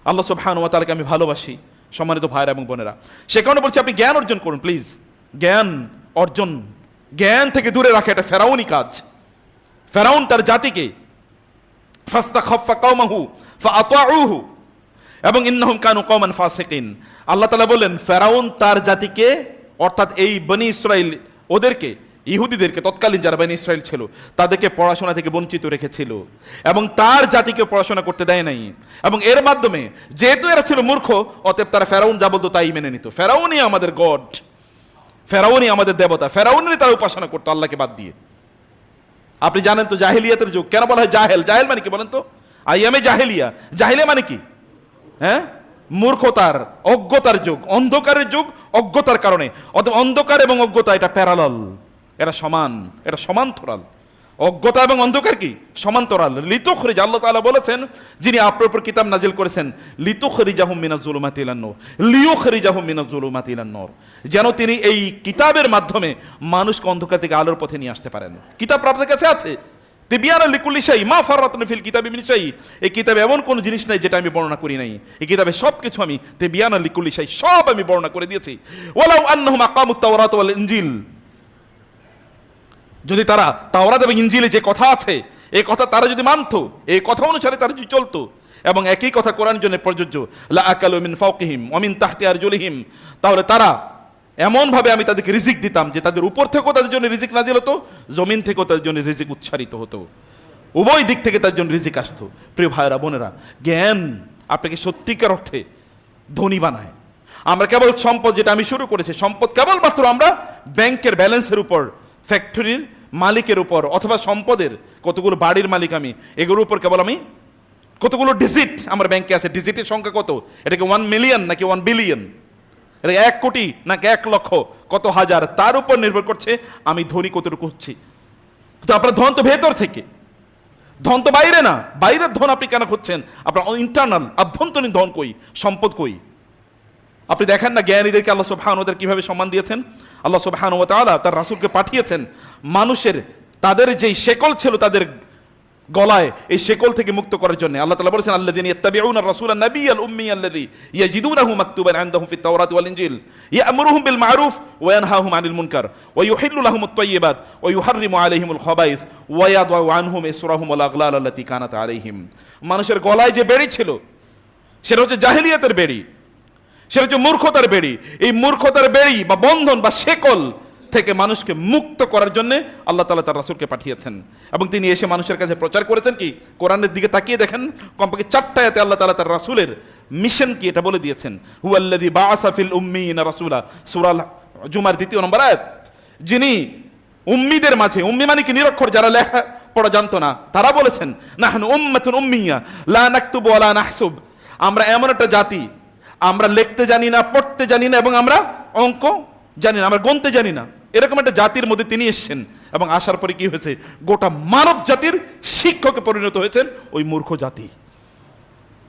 আল্লাহ সুবহানাহু ওয়া তাআলাকে আমি ভালোবাসি। সম্মানিত ভাইরা এবং বোনেরা, সে কারণে বলছি আপনি জ্ঞান অর্জন করুন প্লিজ। জ্ঞান অর্জন, জ্ঞান থেকে দূরে রাখা এটা ফেরাউনি কাজ। ফেরাউন তার জাতিকে ফাস্তাখাফা কওমাহু ফাআতাউহু এবং ইন্নাহুম কানু কওমান ফাসিকিন, আল্লাহ তাআলা বলেন ফেরাউন তার জাতিকে, অর্থাৎ এই বনি ইসরাইল, ওদেরকে, ইহুদিদেরকে, তৎকালীন যারা বনি ইসরাইল ছিল তাদেরকে পড়াশোনা থেকে বঞ্চিত রেখেছিল এবং তার জাতিকে পড়াশোনা করতে দেয় নাই, এবং এর মাধ্যমে যেহেতু এরা ছিল মূর্খ, অতএব তারা ফেরাউন যা বলতো তাই মেনে নিত। ফেরাউনই আমাদের গড, ফেরাউনই আমাদের দেবতা, ফেরাউনই তারা উপাসনা করতো আল্লাহকে বাদ দিয়ে। আপনি জানেন তো জাহেলিয়াতের যুগ কেন বলা হয় জাহেল? জাহেল মানে কি বলেন তো? আইয়ামে জাহেলিয়া, জাহেলিয়া মানে কি? হ্যাঁ, মূর্খতার, অজ্ঞতার যুগ, অন্ধকারের যুগ, অজ্ঞতার কারণে। অতএব অন্ধকার এবং অজ্ঞতা এটা প্যারালাল, এটা সমান, এটা সমান্তরাল। অজ্ঞতা এবং অন্ধকার কি সমান্তরাল। লিতুখরিজ, আল্লাহ তাআলা বলেছেন যিনি আপনার উপর কিতাব নাজিল করেছেন, লিতুখরিজাহুম মিনাজ যুলুমাতি ইলান নূর, লিয়ুখরিজাহুম মিনাজ যুলুমাতি ইলান নূর, যেন তিনি এই কিতাবের মাধ্যমে মানুষকে অন্ধকার থেকে আলোর পথে নিয়ে আসতে পারেন। কিতাব আপনাদের কাছে আছে, তিবিয়ানা লিকুল্লি শাই মা ফাররাতনা ফিল কিতাবি মিন শাই, এই কিতাবে এমন কোন জিনিস নাই যেটা আমি বর্ণনা করি নাই। এই কিতাবে সবকিছু আমি তিবিয়ানা লিকুল্লি শাই, সব আমি বর্ণনা করে দিয়েছি। ওয়ালাউ আন্নাহুম আকামুত তাওরাত ওয়াল ইনজিল, যদি তারা তাওরাত এবং ইনজিলে যে কথা আছে এই কথা তারা যদি মানতো, এই কথা অনুসারে তারা যদি চলতো, এবং একই কথা কোরআন জন্য প্রযোজ্য, লা আকালু মিন ফাওকিহিম ওয়া মিন তাহতি আরজুলিহিম, তাহলে তারা এমন ভাবে আমি তাদেরকে রিজিক দিতাম যে তাদের উপর থেকেও তাদের জন্য রিজিক নাজিল হতো, জমিন থেকেও তাদের জন্য রিজিক উচ্চারিত হতো, উভয় দিক থেকে তাদের জন্য রিজিক আসতো। প্রিয় ভাইরা বোনেরা, জ্ঞান আপনাকে সত্যিকার অর্থে ধনী বানায়। আমরা কেবল সম্পদ, যেটা আমি শুরু করেছি, সম্পদ কেবলমাত্র আমরা ব্যাংকের ব্যালেন্সের উপর, ফ্যাক্টরির মালিকের উপর, অথবা সম্পদের কতগুলো বাড়ির মালিক আমি, এগুলোর উপর কেবল আমি, কতগুলো ডিজিট আমার ব্যাংকে আছে, ডিজিটের সংখ্যা কত, এটাকে 1 মিলিয়ন নাকি 1 বিলিয়ন, এটা 1 কোটি নাকি 1 লক্ষ, কত হাজার, তার উপর নির্ভর করছে আমি ধনী কতটুকু হচ্ছি। তো আপনার ধন তো ভেতর থেকে, ধন তো বাইরে না। বাইরের ধন আপনি কেন খুঁজছেন? আপনার ইন্টারনাল, আভ্যন্তরীণ ধন কই, সম্পদ কই? আপনি দেখেন না জ্ঞানীদেরকে আল্লাহ সুবহানাহু ওয়া তাআলা কিভাবে সম্মান দিয়েছেন। আল্লাহ সুবহানাহু ওয়া তাআলা তার রাসূলকে পাঠিয়েছেন মানুষের, তাদের যেই শেকল ছিল তাদের গলায়, এই শেকল থেকে মুক্ত করার জন্য। আল্লাহ তাআলা বলেছেন আল্লাযীনা ইয়াত্তাবিউনা আর-রাসূলা নাবিয়্যাল উম্মিয়াল্লাযী ইয়াজিদুনাহু মাকতুবান ইনদাহুম ফিত তাওরাতি ওয়াল ইনজিল ইয়া'মুরুহুম বিল মা'রুফ ওয়া ইয়ানহাহুম আনিল মুনকার ওয়া ইউহিল্লু লাহুমুত তাইয়্যিবাত ওয়া ইউহাররিমু আলাইহিমুল খাবাইস ওয়া ইয়াদউ আনহুম ইসরাহুম ওয়াল আগলাল আল্লাতী কানাত আলাইহিম। মানুষের গলায় যে বেড়ি ছিল সেটা হচ্ছে জাহেলিয়াতের বেড়ি, সেটা হচ্ছে মূর্খতার বেড়ি। এই মূর্খতার বেড়ি বা বন্ধন বা শেকল থেকে মানুষকে মুক্ত করার জন্য আল্লাহ তাআলা তার রাসূলকে পাঠিয়েছেন, এবং তিনি এসে মানুষের কাছে প্রচার করেছেন কি, কোরআনের দিকে তাকিয়ে দেখেন, কমপক্ষে 4টা আয়াতে আল্লাহ তাআলা তার রাসূলের মিশন কি এটা বলে দিয়েছেন। হুয়াল্লাযী বাআসা ফিল উম্মিয়িনা রাসূলা, সূরা জুমার 2 নম্বর আয়াত, যিনি উম্মিদের মাঝে, উম্মি মানে কি নিরক্ষর, যারা লেখা পড়া জানতো না, তারা বলেছেন নাহনু উম্মাতুন উম্মিয়া লা নাকতুবু ওয়া লা নাহসুব, আমরা এমন একটা জাতি, আমরা লিখতে জানি না, পড়তে জানি না, এবং আমরা অঙ্ক জানি না, আমরা গণতে জানি না, এরকম একটা জাতির মধ্যে তিনি এসেছেন। এবং আসার পরে কি হয়েছে, গোটা মানব জাতির শিক্ষকে পরিণত হয়েছেন ওই মূর্খ জাতি।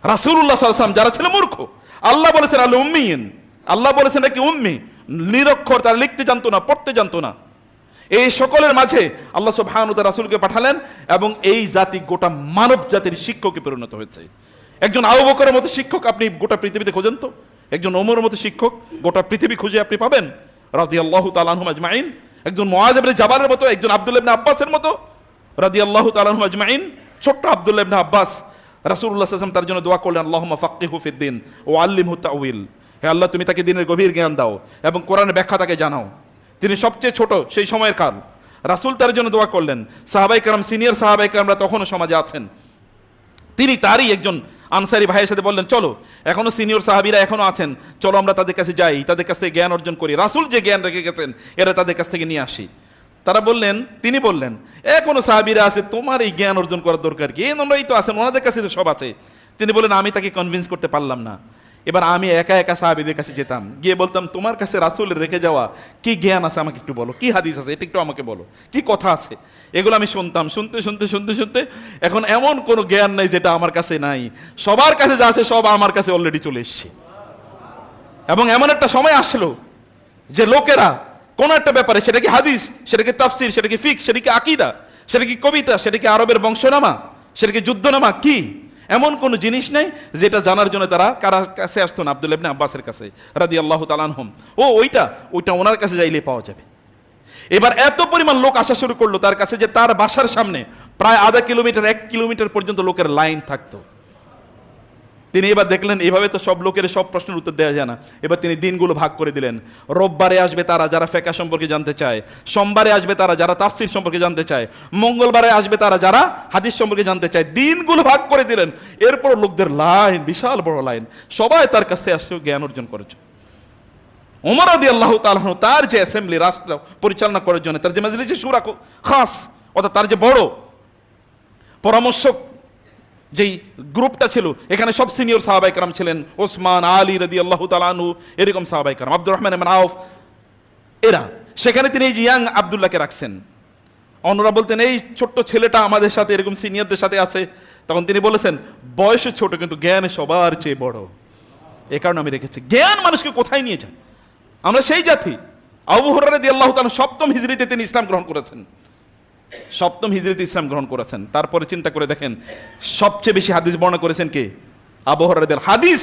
রাসূলুল্লাহ সাল্লাল্লাহু আলাইহি ওয়াসাল্লাম যারা ছিল মূর্খ, আল্লাহ বলেছেন আল উম্মিয়িন, আল্লাহ বলেছেন নাকি উম্মি, নিরক্ষর, তারা লিখতে জানতো না, পড়তে জানতো না। এই সকলের মাঝে আল্লাহ সুবহানাহু ওয়া তাআলা রাসূলকে পাঠালেন, এবং এই জাতি গোটা মানব জাতির শিক্ষকে পরিণত হয়েছে। একজন আবু বকরের মতো শিক্ষক আপনি গোটা পৃথিবীতে খোঁজেন তো, একজন ওমরের মতো শিক্ষক গোটা পৃথিবী খুঁজে আপনি পাবেন রাদিয়াল্লাহু তাআলা আনহুম আজমাইন। একজন মুআয ইবনে জাবালের মতো, একজন আব্দুল্লাহ ইবনে আব্বাসের মতো রাদিয়াল্লাহু তাআলা আনহুম আজমাইন। ছোট্ট আব্দুল্লাহ ইবনে আব্বাস, রাসূলুল্লাহ সাল্লাল্লাহু আলাইহি ওয়াসাল্লাম তার জন্য দোয়া করলেন, আল্লাহুম্মা ফাক্কিহু ফিদ্দিন ওয়া আল্লিমহু তাউইল। হে আল্লাহ, তুমি তাকে দ্বীনের গভীর জ্ঞান দাও এবং কোরআনের ব্যাখ্যা তাকে জানাও। তিনি সবচেয়ে ছোট সেই সময়ের কাল, রাসূল তার জন্য দোয়া করলেন। সাহাবায়ে কেরাম, সিনিয়র সাহাবায়ে কেরামরা তখনও সমাজে আছেন। তিনি তারই একজন আনসারী ভাইয়ের সাথে বললেন, চলো, এখনো সিনিয়র সাহাবীরা এখনো আছেন, চলো আমরা তাদের কাছে যাই, তাদের কাছ থেকে জ্ঞান অর্জন করি, রাসূল যে জ্ঞান রেখে গেছেন এরা তাদের কাছ থেকে নিয়ে আসি। তারা বললেন, তিনি বললেন, এখনো সাহাবীরা আছে, তোমার এই জ্ঞান অর্জন করার দরকার কি, এই তো আছেন, ওনাদের কাছে সব আছে। তিনি বললেন, আমি তাকে কনভিন্স করতে পারলাম না। এবার আমি একা একা সাহাবীদের কাছে যেতাম, গিয়ে বলতাম, তোমার কাছে রাসূলের রেখে যাওয়া কি জ্ঞান আছে আমাকে একটু বলো, কি হাদিস আছে এটা একটু আমাকে বলো, কি কথা আছে। এগুলো আমি শুনতাম, শুনতে শুনতে শুনতে শুনতে এখন এমন কোনো জ্ঞান নাই যেটা আমার কাছে নাই। সবার কাছে যা আছে সব আমার কাছে অলরেডি চলে এসছে। এবং এমন একটা সময় আসলো যে লোকেরা কোন একটা ব্যাপারে, সেটা কি হাদিস, সেটা কি তাফসীর, সেটা কি ফিকহ, সেটা কি আকীদা, সেটা কি কবিতা, সেটা কি আরবের বংশনামা, সেটা কি যুদ্ধনামা, কি এমন কোন জিনিস নেই যেটা জানার জন্য তারা কার কাছে আসতো না, আব্দুল্লাহ ইবনে আব্বাসের কাছে রাদিয়াল্লাহু তাআলা আনহুম। ওইটা ওনার কাছে যাইলে পাওয়া যাবে। এবার এত পরিমাণ লোক আসা শুরু করলো তার কাছে যে তার বাসার সামনে প্রায় আধা কিলোমিটার 1 কিলোমিটার পর্যন্ত লোকের লাইন থাকতো। তিনি এবার দেখলেন এইভাবে তো সব লোকের সব প্রশ্নের উত্তর দেওয়া যায় না। এবার তিনি দিনগুলো ভাগ করে দিলেন। রোববারে আসবে তারা যারা ফিকহ সম্পর্কে জানতে চায়, সোমবারে আসবে তারা যারা তাফসীর সম্পর্কে জানতে চায়, মঙ্গলবারে আসবে তারা যারা হাদিস সম্পর্কে জানতে চায়। দিনগুলো ভাগ করে দিলেন। এরপর লোকদের লাইন, বিশাল বড় লাইন, সবাই তার কাছে আসছে জ্ঞান অর্জন করেছে। ওমর রাদিয়াল্লাহু তাআলা আনহু তার যে অ্যাসেম্বলি, রাষ্ট্র পরিচালনা করার জন্য তার যে মাজলিসে শুরা খাস, অর্থাৎ তার যে বড় পরামর্শক যেই গ্রুপটা ছিল, এখানে সব সিনিয়র সাহাবায়ে কেরাম ছিলেন, ওসমান, আলী রাদিয়াল্লাহু তাআলা আনহু, এরকম সাহাবায়ে কেরাম, আব্দুর রহমান ইবনে আউফ, এরা। সেখানে তিনি এই যে ইয়াং আব্দুল্লাহকে রাখছেন। অন্যরা বলতেন, এই ছোট্ট ছেলেটা আমাদের সাথে এরকম সিনিয়রদের সাথে আছে। তখন তিনি বলেছেন, বয়সে ছোট কিন্তু জ্ঞানে সবার চেয়ে বড়, এ কারণে আমি রেখেছি। জ্ঞান মানুষকে কোথায় নিয়ে যায়। আমরা সেই জাতি। আবু হুরায়রা রাদিয়াল্লাহু তাআলা 7ম হিজরিতে তিনি ইসলাম গ্রহণ করেছেন। 7ম হিজরিতে ইসলাম গ্রহণ করেছেন। তারপরে চিন্তা করে দেখেন, সবচেয়ে বেশি হাদিস বর্ণনা করেছেন কে? আবু হুরায়রা রাদিয়াল্লাহু। হাদিস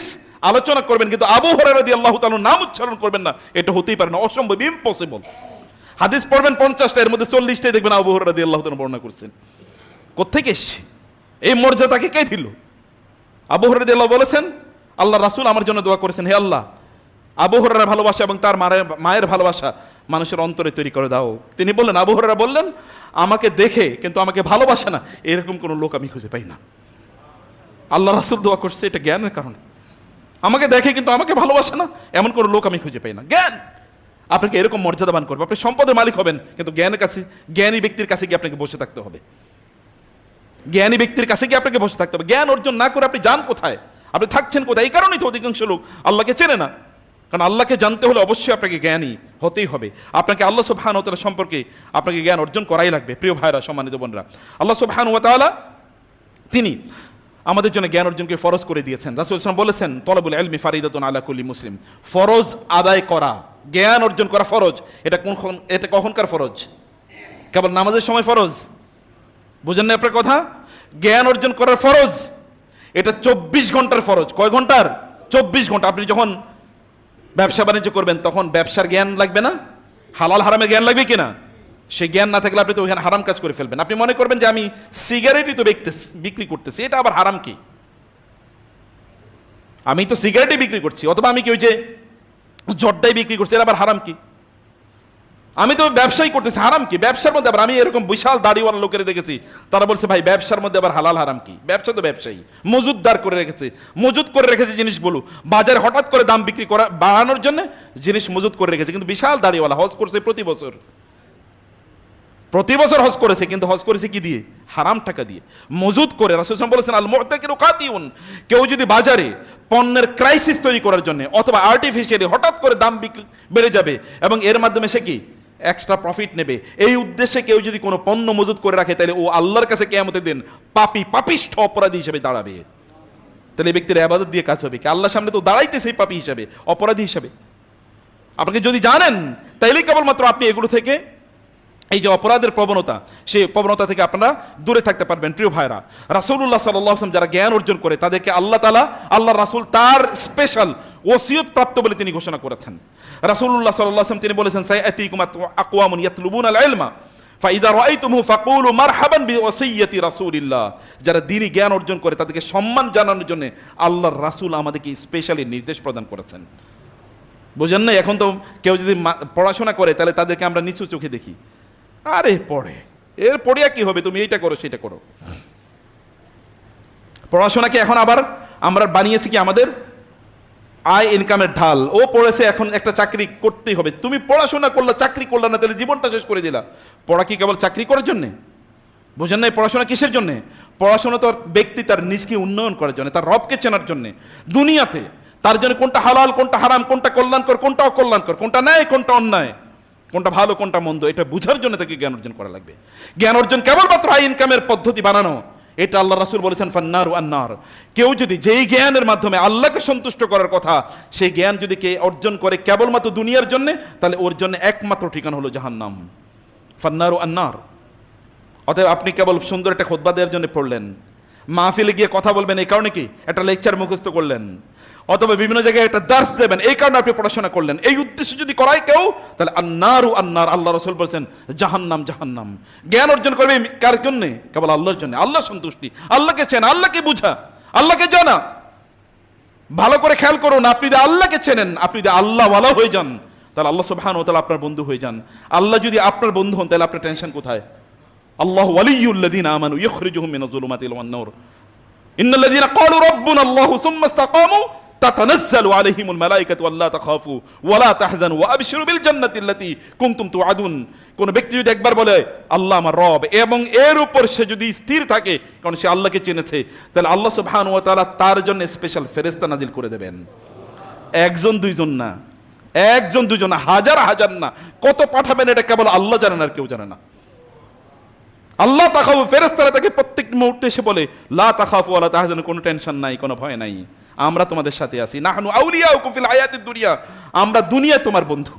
আলোচনা করবেন কিন্তু আবু হুরায়রা রাদিয়াল্লাহু তাআলা নাম উচ্চারণ করবেন না, এটা হতেই পারে না, অসম্ভব, ইম্পসিবল। হাদিস পড়বেন 50টা, এর মধ্যে 40টাই দেখবেন আবু হুরায়রা রাদিয়াল্লাহু তাআলা বর্ণনা করছেন। কোত্থেকে এসেছে এই মর্যাদাকে, কে দিল? আবু হুরায়রা রাদিয়াল্লাহু বলেছেন, আল্লাহ রাসূল আমার জন্য দোয়া করেছেন, হে আল্লাহ, আবু হুরায়রার ভালোবাসা এবং তার মায়ের ভালোবাসা মানুষের অন্তরে তৈরি করে দাও। তিনি বললেন, আবু হুরায়রা বললেন, আমাকে দেখে কিন্তু আমাকে ভালোবাসে না, এরকম কোন লোক আমি খুঁজে পাই না। আল্লাহ রাসূল দোয়া করছে এটা জ্ঞানের কারণে। আমাকে দেখে কিন্তু আমাকে ভালোবাসে না, এমন কোন লোক আমি খুঁজে পাই না। জ্ঞান আপনাকে এরকম মর্যাদাবান করবে। আপনি সম্পদের মালিক হবেন, কিন্তু জ্ঞানের কাছে, জ্ঞানী ব্যক্তির কাছে গিয়ে আপনাকে বসে থাকতে হবে। জ্ঞানী ব্যক্তির কাছে গিয়ে আপনাকে বসে থাকতে হবে। জ্ঞান অর্জন না করে আপনি যান কোথায়, আপনি থাকছেন কোথায়? এই কারণেই তো অধিকাংশ লোক আল্লাহকে চেনে না। কারণ আল্লাহকে জানতে হলে অবশ্যই আপনাকে জ্ঞানী হতেই হবে। আপনাকে আল্লাহ সুবহানাহু ওয়া তাআলা সম্পর্কে আপনাকে জ্ঞান অর্জন করাই লাগবে। প্রিয় ভাইরা, সম্মানিত বোনরা, আল্লাহ সুবহানাহু ওয়া তাআলা তিনি আমাদের জন্য জ্ঞান অর্জনকে ফরজ করে দিয়েছেন। রাসূল সাল্লাল্লাহু আলাইহি ওয়াসাল্লাম বলেছেন, তলাবুল ইলমি ফারিদাতুন আলা কুল্লি মুসলিম। ফরজ আদায় করা, জ্ঞান অর্জন করা ফরজ। এটা কখনকার ফরজ? কেবল নামাজের সময় ফরজ? বুঝেন না আপনার কথা? জ্ঞান অর্জন করার ফরজ এটা 24 ঘন্টার ফরজ। কয় ঘন্টার? 24 ঘন্টা। আপনি যখন ব্যবসা বাণিজ্য করবেন তখন ব্যবসার জ্ঞান লাগবে না? হালাল হারামের জ্ঞান লাগবে কিনা? সেই জ্ঞান না থাকলে আপনি তো ওখানে হারাম কাজ করে ফেলবেন। আপনি মনে করবেন যে আমি সিগারেটই তো বিক্রি করতেছি, এটা আবার হারাম কি? আমি তো সিগারেটই বিক্রি করছি, অথবা আমি কি ওই যে জর্দাই বিক্রি করছি, এটা আবার হারাম কি? আমি তো ব্যবসাই করতেছি, হারাম কি? ব্যবসার মধ্যে আবার আমি এরকম বিশাল দাড়িওয়ালা লোকের দেখেছি, তারা বলছে ভাই ব্যবসার মধ্যে আবার হালাল হারাম কি? ব্যবসা তো ব্যবসায়ী, মজুদদার করে রেখেছে, মজুদ করে রেখেছে জিনিসগুলো, বাজারে হঠাৎ করে দাম বিক্রি করা বাড়ানোর জন্য জিনিস মজুদ করে রেখেছে। কিন্তু বিশাল দাড়িওয়ালা হজ করছে প্রতি বছর হজ করেছে, কিন্তু হজ করেছে কি দিয়ে? হারাম টাকা দিয়ে, মজুদ করে। রাসূল সাল্লাল্লাহু আলাইহি ওয়াসাল্লাম বলেছেন, আল মু'তাকিরু কাতিউন। কেউ যদি বাজারে পণ্যের ক্রাইসিস তৈরি করার জন্য অথবা আর্টিফিশিয়ালি হঠাৎ করে দাম বেড়ে যাবে এবং এর মাধ্যমে সে কি এক্সট্রা প্রফিট নেবে, এই উদ্দেশ্যে কেউ যদি কোনো পণ্য মজুদ করে রাখে, তাহলে ও আল্লাহর কাছে কিয়ামতের দিন পাপিষ্ঠ অপরাধী হিসেবে দাঁড়াবে। তাহলে এই ব্যক্তির ইবাদত দিয়ে কাজ হবে কি? আল্লাহর সামনে তো দাঁড়াইতেছে পাপী হিসাবে, অপরাধী হিসাবে। আপনাকে যদি জানেন, তাইলে কেবলমাত্র আপনি এগুলো থেকে এই যে অপরাধের প্রবণতা, সেই প্রবণতা থেকে আপনারা দূরে থাকতে পারবেন। প্রিয় ভাইরা, রাসূলুল্লাহ সাল্লাল্লাহু আলাইহি ওয়াসাল্লাম যারা জ্ঞান অর্জন করে তাদেরকে আল্লাহ তাআলা, আল্লাহ রাসূল তার স্পেশাল ওসিয়ত প্রাপ্ত বলে তিনি ঘোষণা করেছেন। রাসূলুল্লাহ সাল্লাল্লাহু আলাইহি ওয়াসাল্লাম তিনি বলেছেন, সায়াতিকুম আকওয়ামুন ইয়াতলুবুনাল ইলমা ফাইদা রাআইতুমুহু ফাকুলু মারহাবান বিওসিয়্যাতি রাসূলিল্লাহ। যারা দ্বীনি জ্ঞান অর্জন করে তাদেরকে সম্মান জানানোর জন্য আল্লাহর রাসূল আমাদেরকে স্পেশালি নির্দেশ প্রদান করেছেন। বুঝেন না? এখন তো কেউ যদি পড়াশোনা করে তাহলে তাদেরকে আমরা নিচু চোখে দেখি, আরে পড়ে, এর পড়িয়া কি হবে, তুমি এইটা করো সেটা করো। পড়াশোনাকে এখন আবার আমরা বানিয়েছি কি আমাদের আয় ইনকামের ঢাল। ও পড়েছে, এখন একটা চাকরি করতেই হবে। তুমি পড়াশোনা করলে চাকরি করলে না, তাহলে জীবনটা শেষ করে দিলা। পড়া কি কেবল চাকরি করার জন্যে? বুঝেন নাই? পড়াশোনা কিসের জন্যে? পড়াশোনা তো ব্যক্তি তার নিজকে উন্নয়ন করার জন্য, তার রবকে চেনার জন্যে দুনিয়াতে। তার জন্য কোনটা হালাল, কোনটা হারাম, কোনটা কল্যাণকর, কোনটা অকল্যাণকর, কোনটা ন্যায়, কোনটা অন্যায়, কোনটা ভালো, কোনটা মন্দ, এটা বুঝার জন্য তাকে জ্ঞান অর্জন করা লাগবে। জ্ঞান অর্জন কেবলমাত্র আয় ইনকামের পদ্ধতি বানানো, এটা আল্লাহ রাসূল বলেছেন ফান্নারু আন্নার। কেউ যদি যেই জ্ঞানের মাধ্যমে আল্লাহকে সন্তুষ্ট করার কথা, সেই জ্ঞান যদি কে অর্জন করে কেবলমাত্র দুনিয়ার জন্য, তাহলে ওর জন্য একমাত্র ঠিকানা হলো জাহান্নাম। ফান্নারু আন্নার। অতএব আপনি কেবল সুন্দর একটা খুতবা দেওয়ার জন্য পড়লেন, মাহফিলে গিয়ে কথা বলবেন এই কারণে কি একটা লেকচার মুখস্থ করলেন, অথবা বিভিন্ন জায়গায় একটা দার্স দেবেন এই কারণে আপনি পড়াশোনা করলেন, এই উদ্দেশ্যে যদি করায় কেউ, তাহলে আন্নারু আন্নার। আল্লাহ রাসূল বলেছেন জাহান্নাম জাহান্নাম। জ্ঞান অর্জন করবে কার জন্য? কেবল আল্লাহর জন্য। আল্লাহ সন্তুষ্টি, আল্লাহকে চেনা, আল্লাহকে বুঝা, আল্লাহকে জানা। ভালো করে খেয়াল করুন, আপনি যদি আল্লাহকে চেনেন, আপনি যদি আল্লাহওয়ালা হয়ে যান, তাহলে আল্লাহ সুবহানাহু ওয়া তাআলা আপনার বন্ধু হয়ে যান। আল্লাহ যদি আপনার বন্ধু হন, তাহলে আপনার টেনশন কোথায়? আল্লাহু ওয়ালিয়্যুল্লাযীনা আমানু ইখরিজুহুম মিনাজ যুলুমাতি ইলান নূর ইন্নাল্লাযীনা ক্বালু রাব্বুনা আল্লাহু সুম্মা ইসতাকামু তাতানাজ্জালু আলাইহিমুল মালায়েকাতু আল্লা তাখাফু ওয়া লা তাহজানু ওয়া আবশিরু বিল জান্নাতিল্লাতী কুনতুম তুআদুন। কোন ব্যক্তি যদি একবার বলে আল্লাহ আমার রব, এবং এর উপর সে যদি স্থির থাকে, কারণ সে আল্লাহকে চিনেছে, তাহলে আল্লাহ সুবহানাহু ওয়া তাআলা তার জন্য স্পেশাল ফেরেশতা নাজিল করে দেবেন। একজন দুইজন না, একজন দুইজন না, হাজার হাজার না, কত পাঠাবেন এটা কেবল আল্লাহ জানেন, আর কেউ জানে না। আল্লাহ তাখাফু, ফেরেশতারা তাকে প্রত্যেক মুহূর্তে এসে বলে লা তাখাফু ওয়া লা তাহজানু, কোনো টেনশন নাই, কোনো ভয় নাই, আমরা তোমাদের সাথে আছি। নাহনু আউলিয়াউকুম ফিল হায়াতিদ দুনিয়া, আমরা দুনিয়ায় তোমার বন্ধু।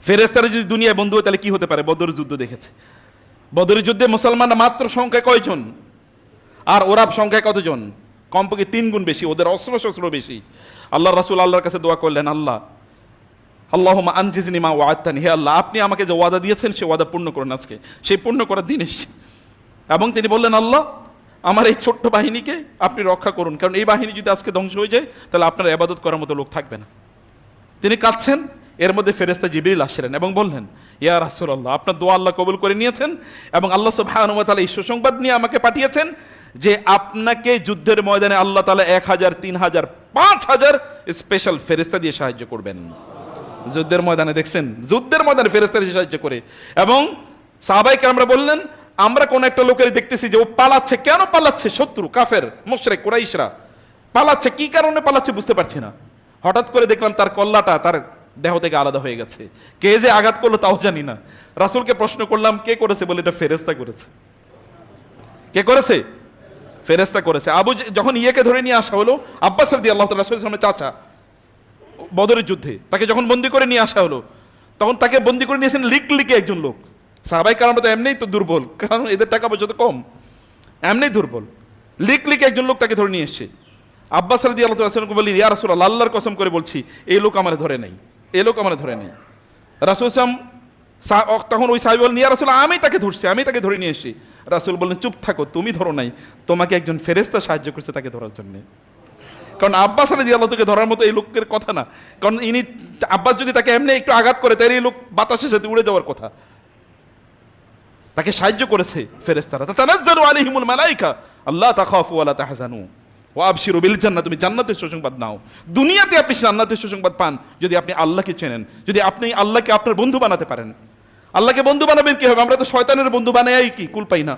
ফেরেশতারা যদি দুনিয়ায় বন্ধু হয়, তাহলে কি হতে পারে? বদরের যুদ্ধ দেখেছে। বদরের যুদ্ধে মুসলমানরা মাত্র সংখ্যায় কয়জন, আর ওরা সংখ্যায় কতজন? কমপক্ষে 3 গুণ বেশি, ওদের অস্ত্র শস্ত্র বেশি। আল্লাহ রাসূল আল্লাহর কাছে দোয়া করলেন, আল্লাহ আল্লাহুম্মা আনজিজনি মা ওয়া'আদতানি, হে আল্লাহ আপনি আমাকে যে ওয়াদা দিয়েছেন সেই ওয়াদা পূর্ণ করুন। আজকে সেই পূর্ণ করার দিন এসেছে। এবং তিনি বললেন, আল্লাহ আমার এই ছোট্ট বাহিনীকে আপনি রক্ষা করুন, কারণ এই বাহিনী যদি আজকে ধ্বংস হয়ে যায়, তাহলে আপনার ইবাদত করার মতো লোক থাকবে না। তিনি কাঁদছেন, এর মধ্যে ফেরেশতা জিবরিল আসলেন এবং বললেন, ইয়া রাসূলুল্লাহ আপনার দোয়া আল্লাহ কবুল করে নিয়েছেন, এবং আল্লাহ সুবহানাহু ওয়া তাআলা এই সুসংবাদ নিয়ে আমাকে পাঠিয়েছেন যে আপনাকে যুদ্ধের ময়দানে আল্লাহ তাআলা 1000, 3000, 5000 স্পেশাল ফেরেশতা দিয়ে সাহায্য করবেন। যুদ্ধের ময়দানে দেখছেন, যুদ্ধের ময়দানে ফেরেশতা দিয়ে সাহায্য করে। এবং সাহাবায়ে কেরামরা বললেন, আমরা কোন একটা লোকের দেখতেছি যে ও পালাচ্ছে, কেন পালাচ্ছে? শত্রু, কাফের, মুশরিক, কুরাইশরা পালাচ্ছে, কি কারণে পালাচ্ছে বুঝতে পারছি না। হঠাৎ করে দেখলাম তার কল্লাটা তার দেহ থেকে আলাদা হয়ে গেছে, কে যে আঘাত করলো তাও জানি না। রাসূলকে প্রশ্ন করলাম কে করেছে, বলে এটা ফেরেশতা করেছে। কে করেছে? ফেরেশতা করেছে। যখন ইয়েকে ধরে নিয়ে আসা হলো, আব্বাস রাদিয়াল্লাহু তাআলা রাসূলের সামনে চাচা, বদরের যুদ্ধে তাকে যখন বন্দি করে নিয়ে আসা হলো, তখন তাকে বন্দি করে নিয়েছেন লিকলিকে একজন লোক। সাহাবায়ে কেরামরা তো এমনিই তো দুর্বল, কারণ এদের টাকা পয়সা তো কম, এমনিই দুর্বল। লিকলিকে একজন লোক তাকে ধরে নিয়ে এসছে। আব্বাস রাদিয়াল্লাহু তাআলা রাসূলকে বললেন, ইয়া রাসূলুল্লাহ আল্লাহর কসম করে বলছি এই লোক আমার ধরে নেই, এই লোক আমার ধরে নেই। রাসূল তখন ওই সাহাবী বললেন, ইয়া রাসূলুল্লাহ আমি তাকে ধরছি, আমি তাকে ধরে নিয়ে এসেছি। রাসূল বললেন, চুপ থাকো, তুমি ধরো নাই, তোমাকে একজন ফেরেশতা সাহায্য করছে তাকে ধরার জন্য। কারণ আব্বাস রাদিয়াল্লাহু তাআলাকে ধরার মতো এই লোকের কথা না, কারণ ইনি আব্বাস যদি তাকে এমনি একটু আঘাত করে, তাহলে এই লোক বাতাসের সাথে উড়ে যাওয়ার কথা। তাকে সাহায্য করেছে ফেরেশতারা। তাতানাজ্জালু আলাইহিমুল মালায়েকা আল্লা তাখাফু ওয়া লা তাহজানু ওয়া আবশিরু বিল জান্নাহ, তুমি জান্নাতের সুসংবাদ নাও। দুনিয়াতে আপনি জান্নাতের সুসংবাদ পান যদি আপনি আল্লাহকে চেনেন, যদি আপনি আল্লাহকে আপনার বন্ধু বানাতে পারেন। আল্লাহকে বন্ধু বানাবেন কি হবে? আমরা তো শয়তানের বন্ধু বানাই কি কুল পাই না।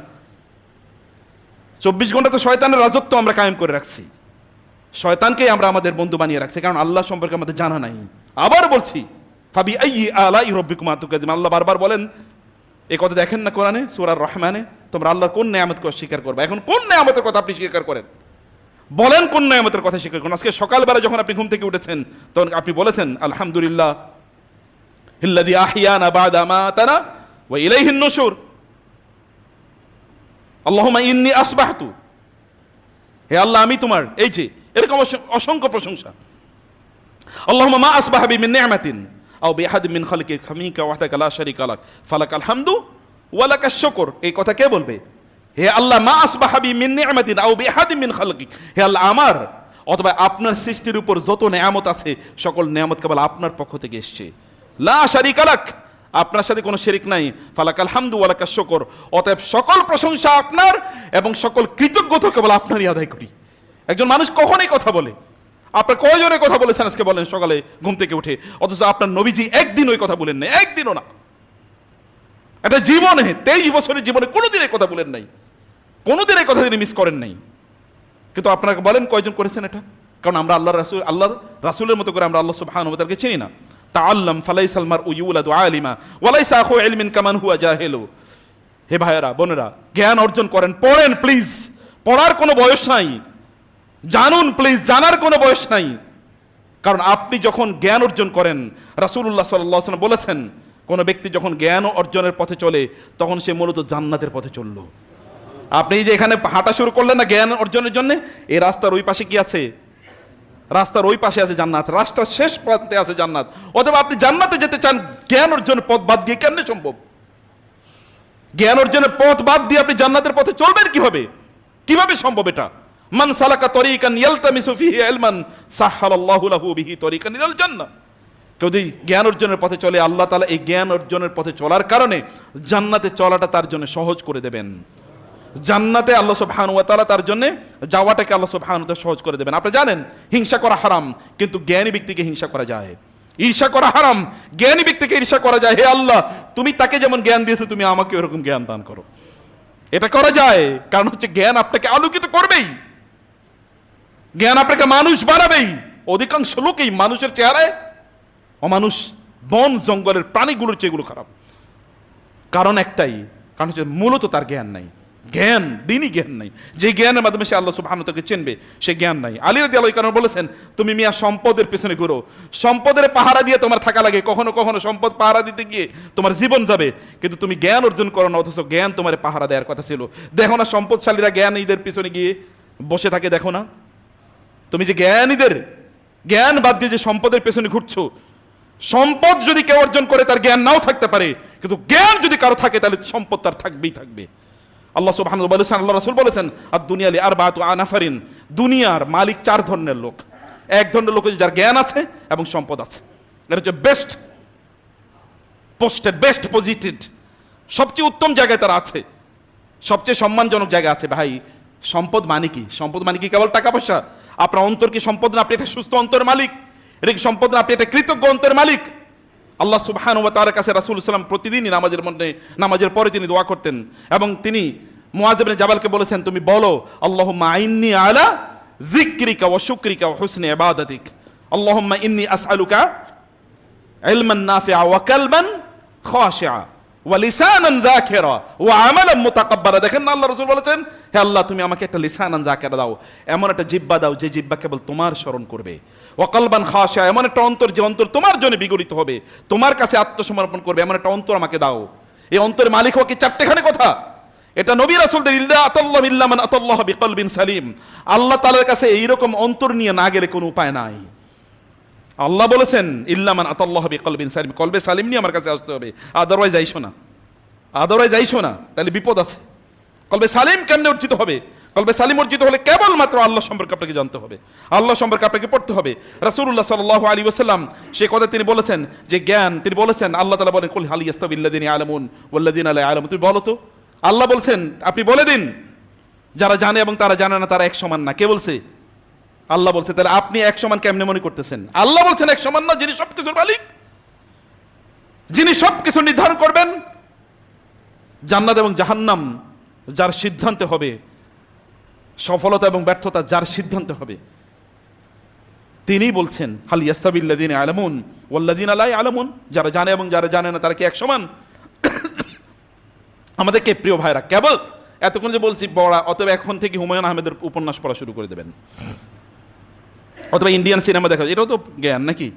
24 ঘন্টা তো শয়তানের রাজত্ব আমরা কায়েম করে রাখছি, শয়তানকেই আমরা আমাদের বন্ধু বানিয়ে রাখছি, কারণ আল্লাহ সম্পর্কে আমাদের জানা নাই। আবার বলছি, ফাবি আইয়ি আলাই রাব্বিকুমা তুকাযিবান, আল্লাহ বারবার বলেন এই কথা, দেখেন না কোরআনে সূরা রহমানে, তোমরা আল্লাহর কোন নিয়ামতকে অস্বীকার করবে? এখন কোন নিয়ামতের কথা আপনি স্বীকার করেন? বলেন কোন নিয়ামতের কথা স্বীকার করেন? আজকে সকালবেলা যখন আপনি ঘুম থেকে উঠেছেন, তখন আপনি বলেছেন আলহামদুলিল্লাহ আল্লাযী আহইয়ানা বা'দা মা আতানা ওয়া ইলাইহিন নুশুর। আল্লাহুম্মা ইন্নী আসবাহতু, হে আল্লাহ আমি তোমার, এই যে এরকম অসংখ্য প্রশংসা। আল্লাহুম্মা মা আসবাহা বি মিন নি'মাতিন আও বিআহাদিন মিন খালকিকা মিনকা ওয়াহদাকা লা শারীকা লাক ফালাকাল হামদু ওয়া লাকাশ শুকর। এই কথা কে বলবে? হে আল্লাহ, মা আসবাহা বি মিন নি'মাতিন আও বিআহাদিন মিন খালকিক, হে আল্লাহ আমার অথবা আপনার সৃষ্টির উপর যত নেয়ামত আছে সকল নেয়ামত কেবল আপনার পক্ষ থেকে এসেছে। লা শারীকা লাক, আপনার সাথে কোনো শিরিক নাই। ফালাকাল হামদু ওয়া লাকাশ শুকর, অতএব সকল প্রশংসা আপনার এবং সকল কৃতজ্ঞতা কেবল আপনারই আদায় করি। একজন মানুষ কখনই কথা বলে, আপনার কয়জনের কথা বলেছেন আজকে বলেন সকালে ঘুম থেকে উঠে, অথচ আপনার নবীজি একদিন ওই কথা বলেন নাই, একদিনও না। এটা জীবনে 23 বছরের জীবনে কোনোদিন এই কথা বলেন নাই, কোনোদিন এই কথা তিনি মিস করেন নাই। কিন্তু আপনাকে বলেন কয়জন করেছেন এটা? কারণ আমরা আল্লাহ রাসূলের মতো করে আমরা আল্লাহ সুবহানাহু ওয়া তাআলাকে চিনি না। তাআল্লাম ফালাইসাল মারউ ইউলাদু আলিমা ওয়ালাইসা আখু ইলমিন কামান হুয়া জাহিলু। হে ভাইয়েরা বোনেরা, জ্ঞান অর্জন করেন, পড়েন প্লিজ। পড়ার কোনো বয়স নাই, জানুন প্লিজ, জানার কোনো বয়স নাই। কারণ আপনি যখন জ্ঞান অর্জন করেন, রাসূলুল্লাহ সাল্লাল্লাহু আলাইহি ওয়াসাল্লাম বলেছেন, কোন ব্যক্তি যখন জ্ঞান অর্জনের পথে চলে তখন সে মূলত জান্নাতের পথে চলল। আপনি যে এখানে হাঁটা শুরু করলেন না জ্ঞান অর্জনের জন্য, এই রাস্তার ওই পাশে কি আছে? রাস্তার ওই পাশে আছে জান্নাত, রাস্তার শেষ প্রান্তে আছে জান্নাত। অথবা আপনি জান্নাতে যেতে চান, জ্ঞান অর্জনের পথ বাদ দিয়ে কেমনে সম্ভব? জ্ঞান অর্জনের পথ বাদ দিয়ে আপনি জান্নাতের পথে চলবেন কিভাবে? কিভাবে সম্ভব এটা? মান সালাকা তরিকান ইয়ালতামিসু ফিহি ইলমান সাহহালাল্লাহু লাহু বিহি তরিকান ইলাল জান্নাহ। কেউ যদি জ্ঞান অর্জনের পথে চলে, আল্লাহ তাআলা এই জ্ঞান অর্জনের পথে চলার কারণে জান্নাতে চলাটা তার জন্য সহজ করে দেবেন। জান্নাতে আল্লাহ সুবহানাহু ওয়া তাআলা তার জন্য যাওয়াটাকে আল্লাহ সুবহানাহু ওয়া তাআলা সহজ করে দেবেন। আপনি জানেন হিংসা করা হারাম, কিন্তু জ্ঞানী ব্যক্তিকে হিংসা করা যায়। ঈর্ষা করা হারাম, জ্ঞানী ব্যক্তিকে ঈর্ষা করা যায়। হে আল্লাহ, তুমি তাকে যেমন জ্ঞান দিয়েছো, তুমি আমাকে এরকম জ্ঞান দান করো। এটা করা যায়, কারণ হচ্ছে জ্ঞান আপনাকে আলোকিত করবেই, জ্ঞান আপনাকে মানুষ বানাবেই। অধিকাংশ লোকই মানুষের চেহারায় অমানুষ, বন জঙ্গলের প্রাণীগুলোর চেয়ে খারাপ। কারণ একটাই, কারণ হচ্ছে মূলত তার জ্ঞান নাই। জ্ঞান, দিনই জ্ঞান নাই। যে জ্ঞানের মাধ্যমে সে আল্লাহ সুবহানাহু ওয়া তাআলাকে চিনবে, সে জ্ঞান নাই। আলী রাদিয়াল্লাহু আনহু বলেছেন, তুমি মিয়া সম্পদের পেছনে ঘুরো, সম্পদের পাহারা দিয়ে তোমার থাকা লাগে, কখনো কখনো সম্পদ পাহারা দিতে গিয়ে তোমার জীবন যাবে, কিন্তু তুমি জ্ঞান অর্জন করো না, অথচ জ্ঞান তোমার পাহারা দেওয়ার কথা ছিল। দেখো না সম্পদশালীরা জ্ঞানীদের পিছনে গিয়ে বসে থাকে, দেখো না? তুমি যে জ্ঞানীদের জ্ঞান বাদ দিয়ে যে সম্পদের পেছনে ঘুরছো, সম্পদ যদি কেউ অর্জন করে তার জ্ঞান নাও থাকতে পারে, কিন্তু জ্ঞান যদি কারো থাকে তাহলে সম্পদ তার থাকবেই থাকবে। আল্লাহ সুবহানাহু ওয়া তাআলা বলেছেন, আল্লাহ রাসূল বলেছেন, আদ-দুনিয়া লি আরবাআতু আনাফারিন, দুনিয়ার মালিক 4 ধরনের লোক। এক ধরনের লোক যার জ্ঞান আছে এবং সম্পদ আছে, এটা হচ্ছে বেস্ট পোস্টেড, বেস্ট পজিটেড, সবচেয়ে উত্তম জায়গায় তারা আছে, সবচেয়ে সম্মানজনক জায়গায় আছে। ভাই, সম্পদ মানে কি? সম্পদ মানে কি কেবল টাকা পয়সা? আপনার অন্তর কি সম্পদ না? আপনি একটা সুস্থ অন্তরের মালিক। এটা কি সম্পদ না? আপনি একটা কৃতজ্ঞ অন্তরের মালিক। আল্লাহ সুবহানাহু ওয়া তাআলার কাছে রাসূল সাল্লাল্লাহু আলাইহি ওয়াসাল্লাম প্রতিদিনই নামাজের পরে তিনি দোয়া করতেন, এবং তিনি মুআয ইবনে জাবালকে বলেছেন, তুমি বলো, আল্লাহুম্মা আইন্নি আলা যিকরিকা ওয়া শুকরিকা ওয়া হুসনি ইবাদাতিক, আল্লাহুম্মা ইন্নী আসআলুকা ইলমান নাফিআ ওয়া কালবান খাশিআ ওয়া লিসানান যাকিরা ওয়া আমালান মুতাকাব্বালা। দেখেন না, আল্লাহ রাসূল বলেছেন, হে আল্লাহ তুমি আমাকে একটা লিসানান যাকিরা দাও, এমন একটা জিহ্বা দাও যে জিহ্বা কেবল তোমার স্মরণ করবে, ওয়া কালবান খাশিআ, এমন একটা অন্তর যে অন্তর তোমার জন্য বিগলিত হবে, তোমার কাছে আত্মসমর্পণ করবে, এমন একটা অন্তর আমাকে দাও। এই অন্তরের মালিক হওয়া কি চারটেখানে কথা? এটা নবী রাসূলদের ইল্লা আতাল্লাহু ইল্লা মান আতাল্লাহ বিকলবিন সালিম। আল্লাহ তাআলার কাছে এইরকম অন্তর নিয়ে না গেলে কোনো উপায় নাই। আল্লাহ বলেছেন, ইল্লা মান আতাল্লাহ বিকলবিন সালিম, কলবে সালিম নিয়ে আমার কাছে আসতে হবে, আদারওয়াইজ আইসো না, আদারওয়াইজ আইসো না, তাহলে বিপদ আছে। কলবে সালিম কেমনে অর্জিত হবে? কলবে সালিম অর্জিত হলে কেবলমাত্র আল্লাহ সম্পর্কে আপনাকে জানতে হবে, আল্লাহ সম্পর্কে আপনাকে পড়তে হবে। রাসূলুল্লাহ সাল্লাল্লাহু আলাইহি ওয়াসাল্লাম সে কথা তিনি বলেছেন যে জ্ঞান, তিনি বলেছেন, আল্লাহ তাআলা বলেন, কুল হাল ইয়াস্তাবিল্লাযিনা ইয়ালামুন ওয়াল্লাযিনা লা ইয়ালামুন, তুমি বলো তো, আল্লাহ বলছেন আপনি বলে দিন, যারা জানে এবং তারা জানে না তারা এক সমান না। কে বলছে? আল্লাহ বলছে। তাহলে আপনি এক সমান কেমনে মনে করতেছেন? আল্লাহ বলছেন এক সমান না, যিনি সবকিছুর মালিক, যিনি সবকিছু নির্ধারণ করবেন। জান্নাত এবং জাহান্নাম যার সিদ্ধান্তে হবে, সফলতা এবং ব্যর্থতা যার সিদ্ধান্তে হবে, তিনি বলছেন, হাল ইয়াস্তাবিল্লাযিনা ইয়ালামুন ওয়াল্লাযিনা লা ইয়ালামুন, যারা জানে এবং যারা জানে না তারা কি এক সমান? আমাদেরকে প্রিয় ভাইরা, কেবল এতক্ষণ যে বলছি পড়া, অতএব এখন থেকে হুমায়ুন আহমেদের উপন্যাস পড়া শুরু করে দেবেন, অথবা ইন্ডিয়ান সিনেমা দেখা, এটাও তো জ্ঞান নাকি?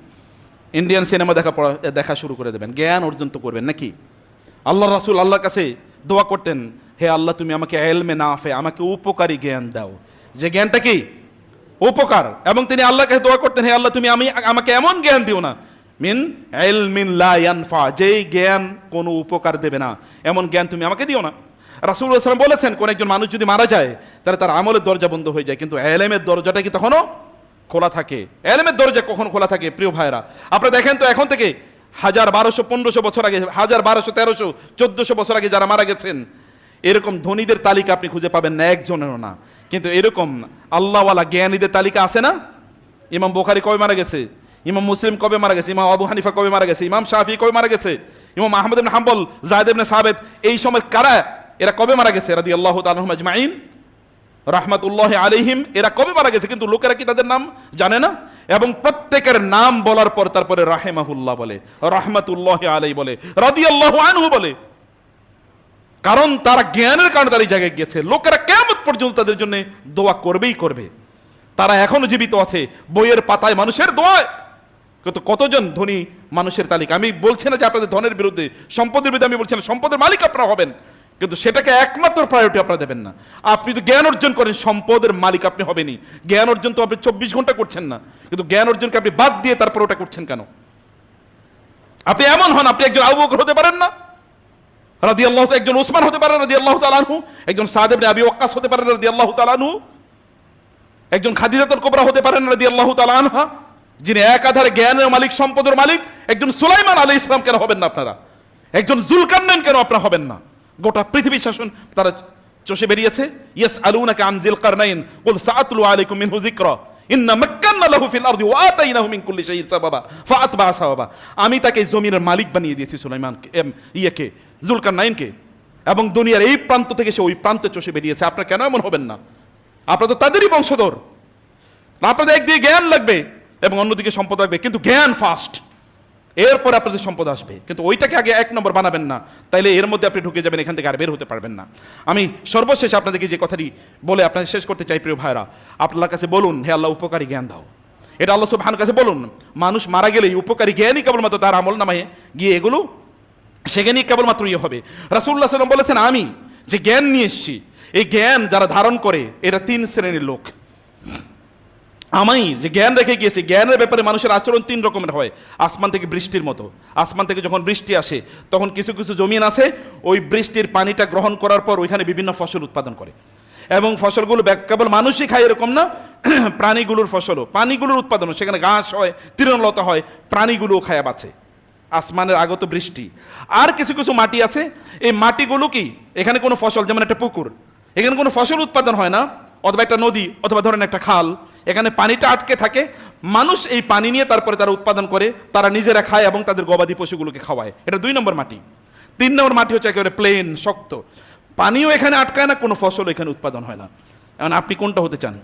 ইন্ডিয়ান সিনেমা দেখা শুরু করে দেবেন, জ্ঞান অর্জন তো করবেন নাকি? আল্লাহ রাসূল আল্লাহর কাছে দোয়া করতেন, হে আল্লাহ তুমি আমাকে ইলমে নাফে, আমাকে উপকারী জ্ঞান দাও, যে জ্ঞানটা কি উপকার। এবং তিনি আল্লাহর কাছে দোয়া করতেন, হে আল্লাহ তুমি আমাকে এমন জ্ঞান দিও না, মিন ইলমিন লা ইয়ানফা, যেই জ্ঞান কোনো উপকার দেবে না, এমন জ্ঞান তুমি আমাকে দিও না। রাসূলুল্লাহ সাল্লাল্লাহু আলাইহি ওয়াসাল্লাম বলেছেন, কোন একজন মানুষ যদি মারা যায় তাহলে তার আমলের দরজা বন্ধ হয়ে যায়, কিন্তু ইলমের দরজাটা কি তখনও খোলা থাকে? ইলমের দরজা কখন খোলা থাকে প্রিয় ভাইরা? আপনারা দেখেন তো, এখন থেকে 1000, 1200, 1500 বছর আগে, 1000, 1200, 1300, 1400 বছর আগে যারা মারা গেছেন, এরকম ধনীদের তালিকা আপনি খুঁজে পাবেন না, একজনেরও না। কিন্তু এরকম আল্লাহওয়ালা জ্ঞানীদের তালিকা আছে না? ইমাম বুখারী কবে মারা গেছে? ইমাম মুসলিম কবে মারা গেছে? ইমাম আবু হানিফা কবে মারা গেছে? ইমাম শাফি কবে মারা গেছে? ইমাম আহমদ ইবনে হাম্বল, যায়েদ ইবনে সাবিত, এই সময় কারা, এরা কবে মারা গেছে? রাদিয়াল্লাহু তাআলা আনহুম আজমাইন রাহমাতুল্লাহি আলাইহিম, এরা কবে মারা গেছে? কিন্তু লোকেরা কি তাদের নাম জানে না? এবং প্রত্যেকের নাম বলার পর তারপরে রাহিমাহুল্লাহ বলে, রাহমাতুল্লাহি আলাইহি বলে, রাদিয়াল্লাহু আনহু বলে। কারণ তারা জ্ঞানের কারণে তার এই জায়গায় গিয়েছে। লোকেরা কিয়ামত পর্যন্ত তাদের জন্য দোয়া করবেই করবে। তারা এখনো জীবিত আছে বইয়ের পাতায় মানুষের দোয়ায়। কিন্তু কতজন ধনী মানুষের তালিকা, আমি বলছি না যে আপনাদের ধনের বিরুদ্ধে, সম্পদের বিরুদ্ধে আমি বলছি না, সম্পদের মালিক আপনারা হবেন, কিন্তু সেটাকে একমাত্র প্রায়োরিটি আপনারা দেবেন না। আপনি তো জ্ঞান অর্জন করেন, সম্পদের মালিক আপনি হবেনই। জ্ঞান অর্জন তো আপনি 24 ঘন্টা করছেন না, কিন্তু জ্ঞান অর্জনকে আপনি বাদ দিয়ে তারপর ওটা করছেন কেন? আপনি এমন হন, আপনি একজন আবু বকর হতে পারেন না রাদিয়াল্লাহু, একজন উসমান হতে পারেন রাদিয়াল্লাহু তাআলা আনহু, একজন সাদ ইবনে আবি ওয়াক্কাস হতে পারেন রাদিয়াল্লাহু তাআলা আনহু, একজন খাদিজাতুল কুবরা হতে পারেন রাদিয়াল্লাহু তাআলা আনহা, যিনি একাধারে জ্ঞানের মালিক, সম্পদের মালিক। একজন সুলাইমান আলাইহিস সালাম কেন হবেন না আপনারা? একজন যুলকারনাইন কেন আপনারা হবেন না? গোটা পৃথিবী শাসন তারা চষে বেরিয়েছে। ইয়াসআলুনাকা আন যিলকারনাইন কুল সাআতলু আলাইকুম মিনহু যিকরা ইন্না মাক্কান্না লাহু ফিল আরদি ওয়া আতাইনাহু মিন কুল্লি শাইইন সাবাবা ফাআতবা সাবাবা। আমি তাকে জমিনের মালিক বানিয়ে দিয়েছি, সুলাইমানকে, যুলকারনাইনকে, এবং দুনিয়ার এই প্রান্ত থেকে সে ওই প্রান্তে চষে বেরিয়েছে। আপনারা কেন এমন হবেন না? আপনারা তো তাদেরই বংশধর। আপনাদের একদিকে জ্ঞান লাগবে এবং অন্যদিকে সম্পদ লাগবে, কিন্তু জ্ঞান ফার্স্ট, এরপর আপনাদের সম্পদ আসবে। কিন্তু ওইটাকে আগে 1 নম্বর বানাবেন না, তাইলে এর মধ্যে আপনি ঢুকে যাবেন, এখান থেকে আর বের হতে পারবেন না। আমি সর্বশেষ আপনাদেরকে যে কথাটি বলে আপনাদের শেষ করতে চাই প্রিয় ভাইরা, আপনার কাছে বলুন, হে আল্লাহ উপকারী জ্ঞান দাও। এটা আল্লাহ সুবহানাহু কাছে বলুন। মানুষ মারা গেলেই উপকারী জ্ঞানই কেবলমাত্র তার আমল নামায় গিয়ে এগুলো সেখানেই কেবলমাত্র ইয়ে হবে। রাসূলুল্লাহ সাল্লাল্লাহু আলাইহি ওয়াসাল্লাম বলেছেন, আমি যে জ্ঞান নিয়ে এসেছি, এই জ্ঞান যারা ধারণ করে এরা 3 শ্রেণীর লোক। আমি যে জ্ঞান রেখে গিয়েছি, জ্ঞানের ব্যাপারে মানুষের আচরণ 3 রকমের হয়। আসমান থেকে বৃষ্টির মতো, আসমান থেকে যখন বৃষ্টি আসে তখন কিছু কিছু জমিন আছে, ওই বৃষ্টির পানিটা গ্রহণ করার পর ওইখানে বিভিন্ন ফসল উৎপাদন করে, এবং ফসলগুলো কেবল মানুষই খায় এরকম না, প্রাণীগুলোর ফসলও, প্রাণীগুলোর উৎপাদনও, সেখানে ঘাস হয়, তৃণলতা হয়, প্রাণীগুলোও খায় বাঁচে, আসমানের আগত বৃষ্টি। আর কিছু কিছু মাটি আছে, এই মাটিগুলো কি, এখানে কোনো ফসল, যেমন একটা পুকুর, এখানে কোনো ফসল উৎপাদন হয় না, অথবা একটা নদী, অথবা ধরেন একটা খাল, এখানে পানিটা আটকে থাকে, মানুষ এই পানি নিয়ে তারপরে তারা উৎপাদন করে, তারা নিজেরা খায় এবং তাদের গবাদি পশুগুলোকে খাওয়ায়। এটা 2 নম্বর মাটি। 3 নম্বর মাটি হচ্ছে একেবারে প্লেন, শক্ত, পানিও এখানে আটকায় না, কোনো ফসল এখানে উৎপাদন হয় না। এখন আপনি কোনটা হতে চান?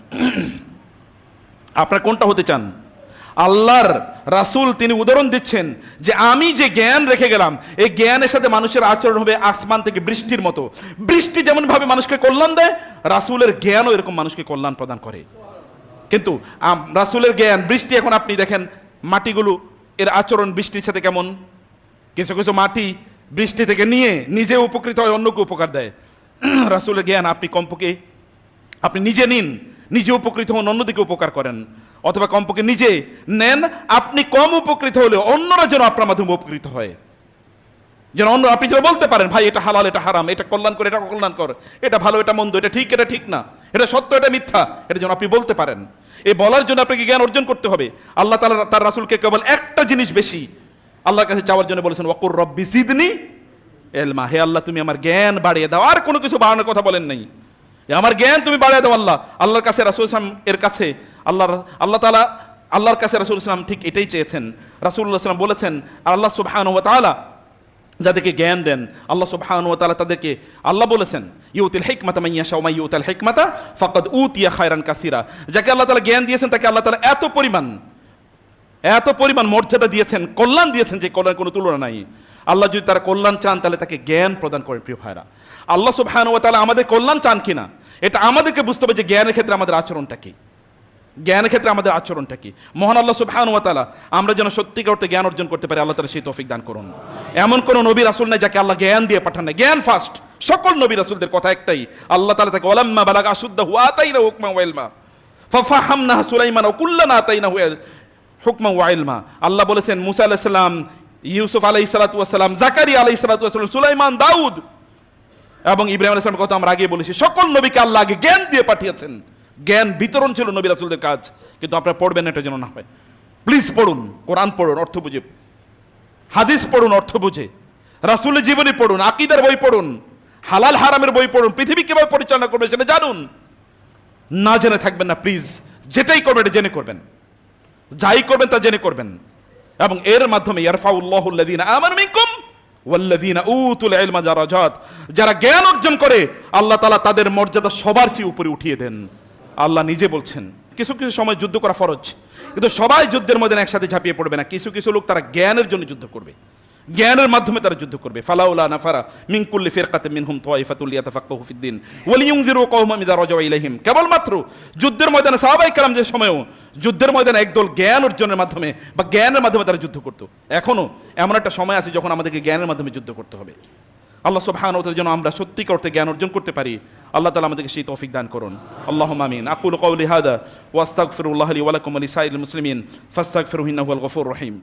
আপনারা কোনটা হতে চান? আল্লাহর রাসূল তিনি উদাহরণ দিচ্ছেন যে আমি যে জ্ঞান রেখে গেলাম, এই জ্ঞানের সাথে মানুষের আচরণ হবে আসমান থেকে বৃষ্টির মতো। বৃষ্টি যেমন ভাবে মানুষকে কল্যাণ দেয়, রাসূলের জ্ঞানও এরকম মানুষকে কল্যাণ প্রদান করে। কিন্তু রাসূলের জ্ঞান, বৃষ্টি, এখন আপনি দেখেন মাটিগুলো, এর আচরণ বৃষ্টির সাথে কেমন। কিছু কিছু মাটি বৃষ্টি থেকে নিয়ে নিজে উপকৃত হয়, অন্যকে উপকার দেয়। রাসূলের জ্ঞান, আপনি কমপক্ষে আপনি নিজে নিন, নিজে উপকৃত হন, অন্যদিকে উপকার করেন, অথবা কমপক্ষে নিজে নেন, আপনি কম উপকৃত হলে অন্যরা যেন আপনার মাধ্যমে উপকৃত হয়, যেন অন্য, আপনি যেন বলতে পারেন, ভাই এটা হালাল, এটা হারাম, এটা কল্যাণ করে, এটা অকল্যাণ কর, এটা ভালো, এটা মন্দ, এটা ঠিক, এটা ঠিক না, এটা সত্য, এটা মিথ্যা, এটা যেন আপনি বলতে পারেন। এই বলার জন্য আপনাকে জ্ঞান অর্জন করতে হবে। আল্লাহ তাআলা তার রাসূলকে কেবল একটা জিনিস বেশি আল্লাহর কাছে চাওয়ার জন্য বলেছেন, ওয়াকুর রব্বি জিদনি ইলমা, হে আল্লাহ তুমি আমার জ্ঞান বাড়িয়ে দাও। আর কোনো কিছু বাড়ানোর কথা বলেন নাই, আমার জ্ঞান তুমি বাড়িয়ে দাও। আল্লাহর কাছে রাসূল সাল্লাল্লাহু আলাইহি ওয়াসাল্লাম এর কাছে আল্লাহ তাআলা আল্লাহর কাছে রাসূল সাল্লাল্লাহু আলাইহি ওয়াসাল্লাম ঠিক এটাই চেয়েছেন। রাসূলুল্লাহ সাল্লাল্লাহু আলাইহি ওয়াসাল্লাম বলেছেন, আল্লাহ সুবহানাহু ওয়া তাআলা যাদেরকে জ্ঞান দেন, আল্লাহ সুবহানাহু ওয়া তাআলা তাদেরকে, আল্লাহ বলেছেন, ইউতিল হিকমাতা মান ইয়াশা ওয়া মান ইউতাল হিকমাতা ফাকাদ উতিয়া খায়রান কাসীরা। যাকে আল্লাহ তাআলা জ্ঞান দিয়েছেন তাকে আল্লাহ তাআলা এত পরিমাণ মর্যাদা দিয়েছেন, কল্যাণ দিয়েছেন, যে কল্যাণ কোনো তুলনা নাই। আল্লাহ যদি তার কল্যাণ চান তাহলে তাকে জ্ঞান প্রদান করেন। প্রিয় ভাইরা, আল্লাহ সুবহানাহু ওয়া তাআলা আমাদের কল্যাণ চান কিনা এটা আমাদেরকে বুঝতে হবে, যে জ্ঞানের ক্ষেত্রে আমাদের আচরণটা কি। জ্ঞানের ক্ষেত্রে আমাদের আচরণটা কি। মহান আল্লাহ সুবহানাহু ওয়া তাআলা আমরা যেন সত্যিকার অর্থে জ্ঞান অর্জন করতে পারি, আল্লাহ তাআলা সেই তৌফিক দান করুন। এমন কোন নবী রাসূল নাই যাকে আল্লাহ জ্ঞান দিয়ে পাঠান না, জ্ঞান ফার্স্ট। সকল নবী রাসূলদের কথা একটাই, আল্লাহ তাআলা তাকে ওয়ালাম্মা বালাগা আশুদ্দাহু আতাইনাহু হুকমান ওয়া ইলমা ফাফাহামনাহু সুলাইমান ওয়া কুল্লানা আতাইনাহু হুকমান ওয়া ইলমা। আল্লাহ বলেছেন মুসা আলাইহিস সালাম, ইউসুফ আলাইহিস সালাতু ওয়াস সালাম, জাকারিয়া আলাইহিস সালাতু ওয়াস সালাম, সুলাইমান, দাউদ এবং ইব্রাহিম আলাইহিস সালামের কথা আমরা আগে বলেছি। সকল নবীকে আল্লাহ আগে জ্ঞান দিয়ে পাঠিয়েছেন, জ্ঞান বিতরণ ছিল নবী রাসূলদের কাজ। কিন্তু আপনারা পড়বেন এটা যেন না হয়। প্লিজ পড়ুন, কোরআন পড়ুন অর্থ বুঝে, হাদিস পড়ুন অর্থ বুঝে, রাসূলের জীবনী পড়ুন, আকীদার বই পড়ুন, হালাল হারামের বই পড়ুন, পৃথিবী কিভাবে পরিচালনা করবে সেটা জানুন। না জেনে থাকবেন না প্লিজ, যেটাই করবেন এটা জেনে করবেন, যাই করবেন তা জেনে করবেন। এবং এর মাধ্যমে ইয়ারফাউল্লাহু আল্লাযীনা আমানু মিনকুম ওয়াল্লাযীনা উতুল ইলমা দারাজাত, যারা জ্ঞান অর্জন করে আল্লাহ তাআলা তাদের মর্যাদা সবার চেয়ে উপরে উঠিয়ে দেন। আল্লাহ নিজে বলছেন কিছু কিছু সময় যুদ্ধ করা ফরজ, কিন্তু সবাই যুদ্ধের মধ্যে একসাথে ঝাঁপিয়ে পড়বে না। কিছু কিছু লোক তারা জ্ঞানের জন্য যুদ্ধ করবে, জ্ঞানের মাধ্যমে তারা যুদ্ধ করবে। ফালাউলা নাফারা মিন কুল্লি ফিরকাতিন মিনহুম তাওয়াইফাতুল লিয়াতাফাক্কাহু ফিদ্দিন ওয়া লিয়ুনযিরু কওমান ইযা রাজাউ ইলাইহিম। কেবলমাত্র যুদ্ধের ময়দানে সাহাবায়ে কেরাম যে সময়ও যুদ্ধের ময়দানে একদল জ্ঞান অর্জনের মাধ্যমে বা জ্ঞানের মাধ্যমে তারা যুদ্ধ করত, এখনো এমন একটা সময় আছে যখন আমাদেরকে জ্ঞানের মাধ্যমে যুদ্ধ করতে হবে। আল্লাহ সুবহানাহু ওয়া তাআলা যেন আমরা সত্যিকার অর্থে জ্ঞান অর্জন করতে পারি, আল্লাহ তাআলা আমাদেরকে সেই তৌফিক দান করুন। আল্লাহুম্মা আমিন। আকুলু কওলি হাযা ওয়া আস্তাগফিরুল্লাহ লি ওয়া লাকুম ওয়া লিসাইরিল মুসলিমিন ফাস্তাগফিরুহু ইন্নাহু হুয়াল গফুরুর রহিম।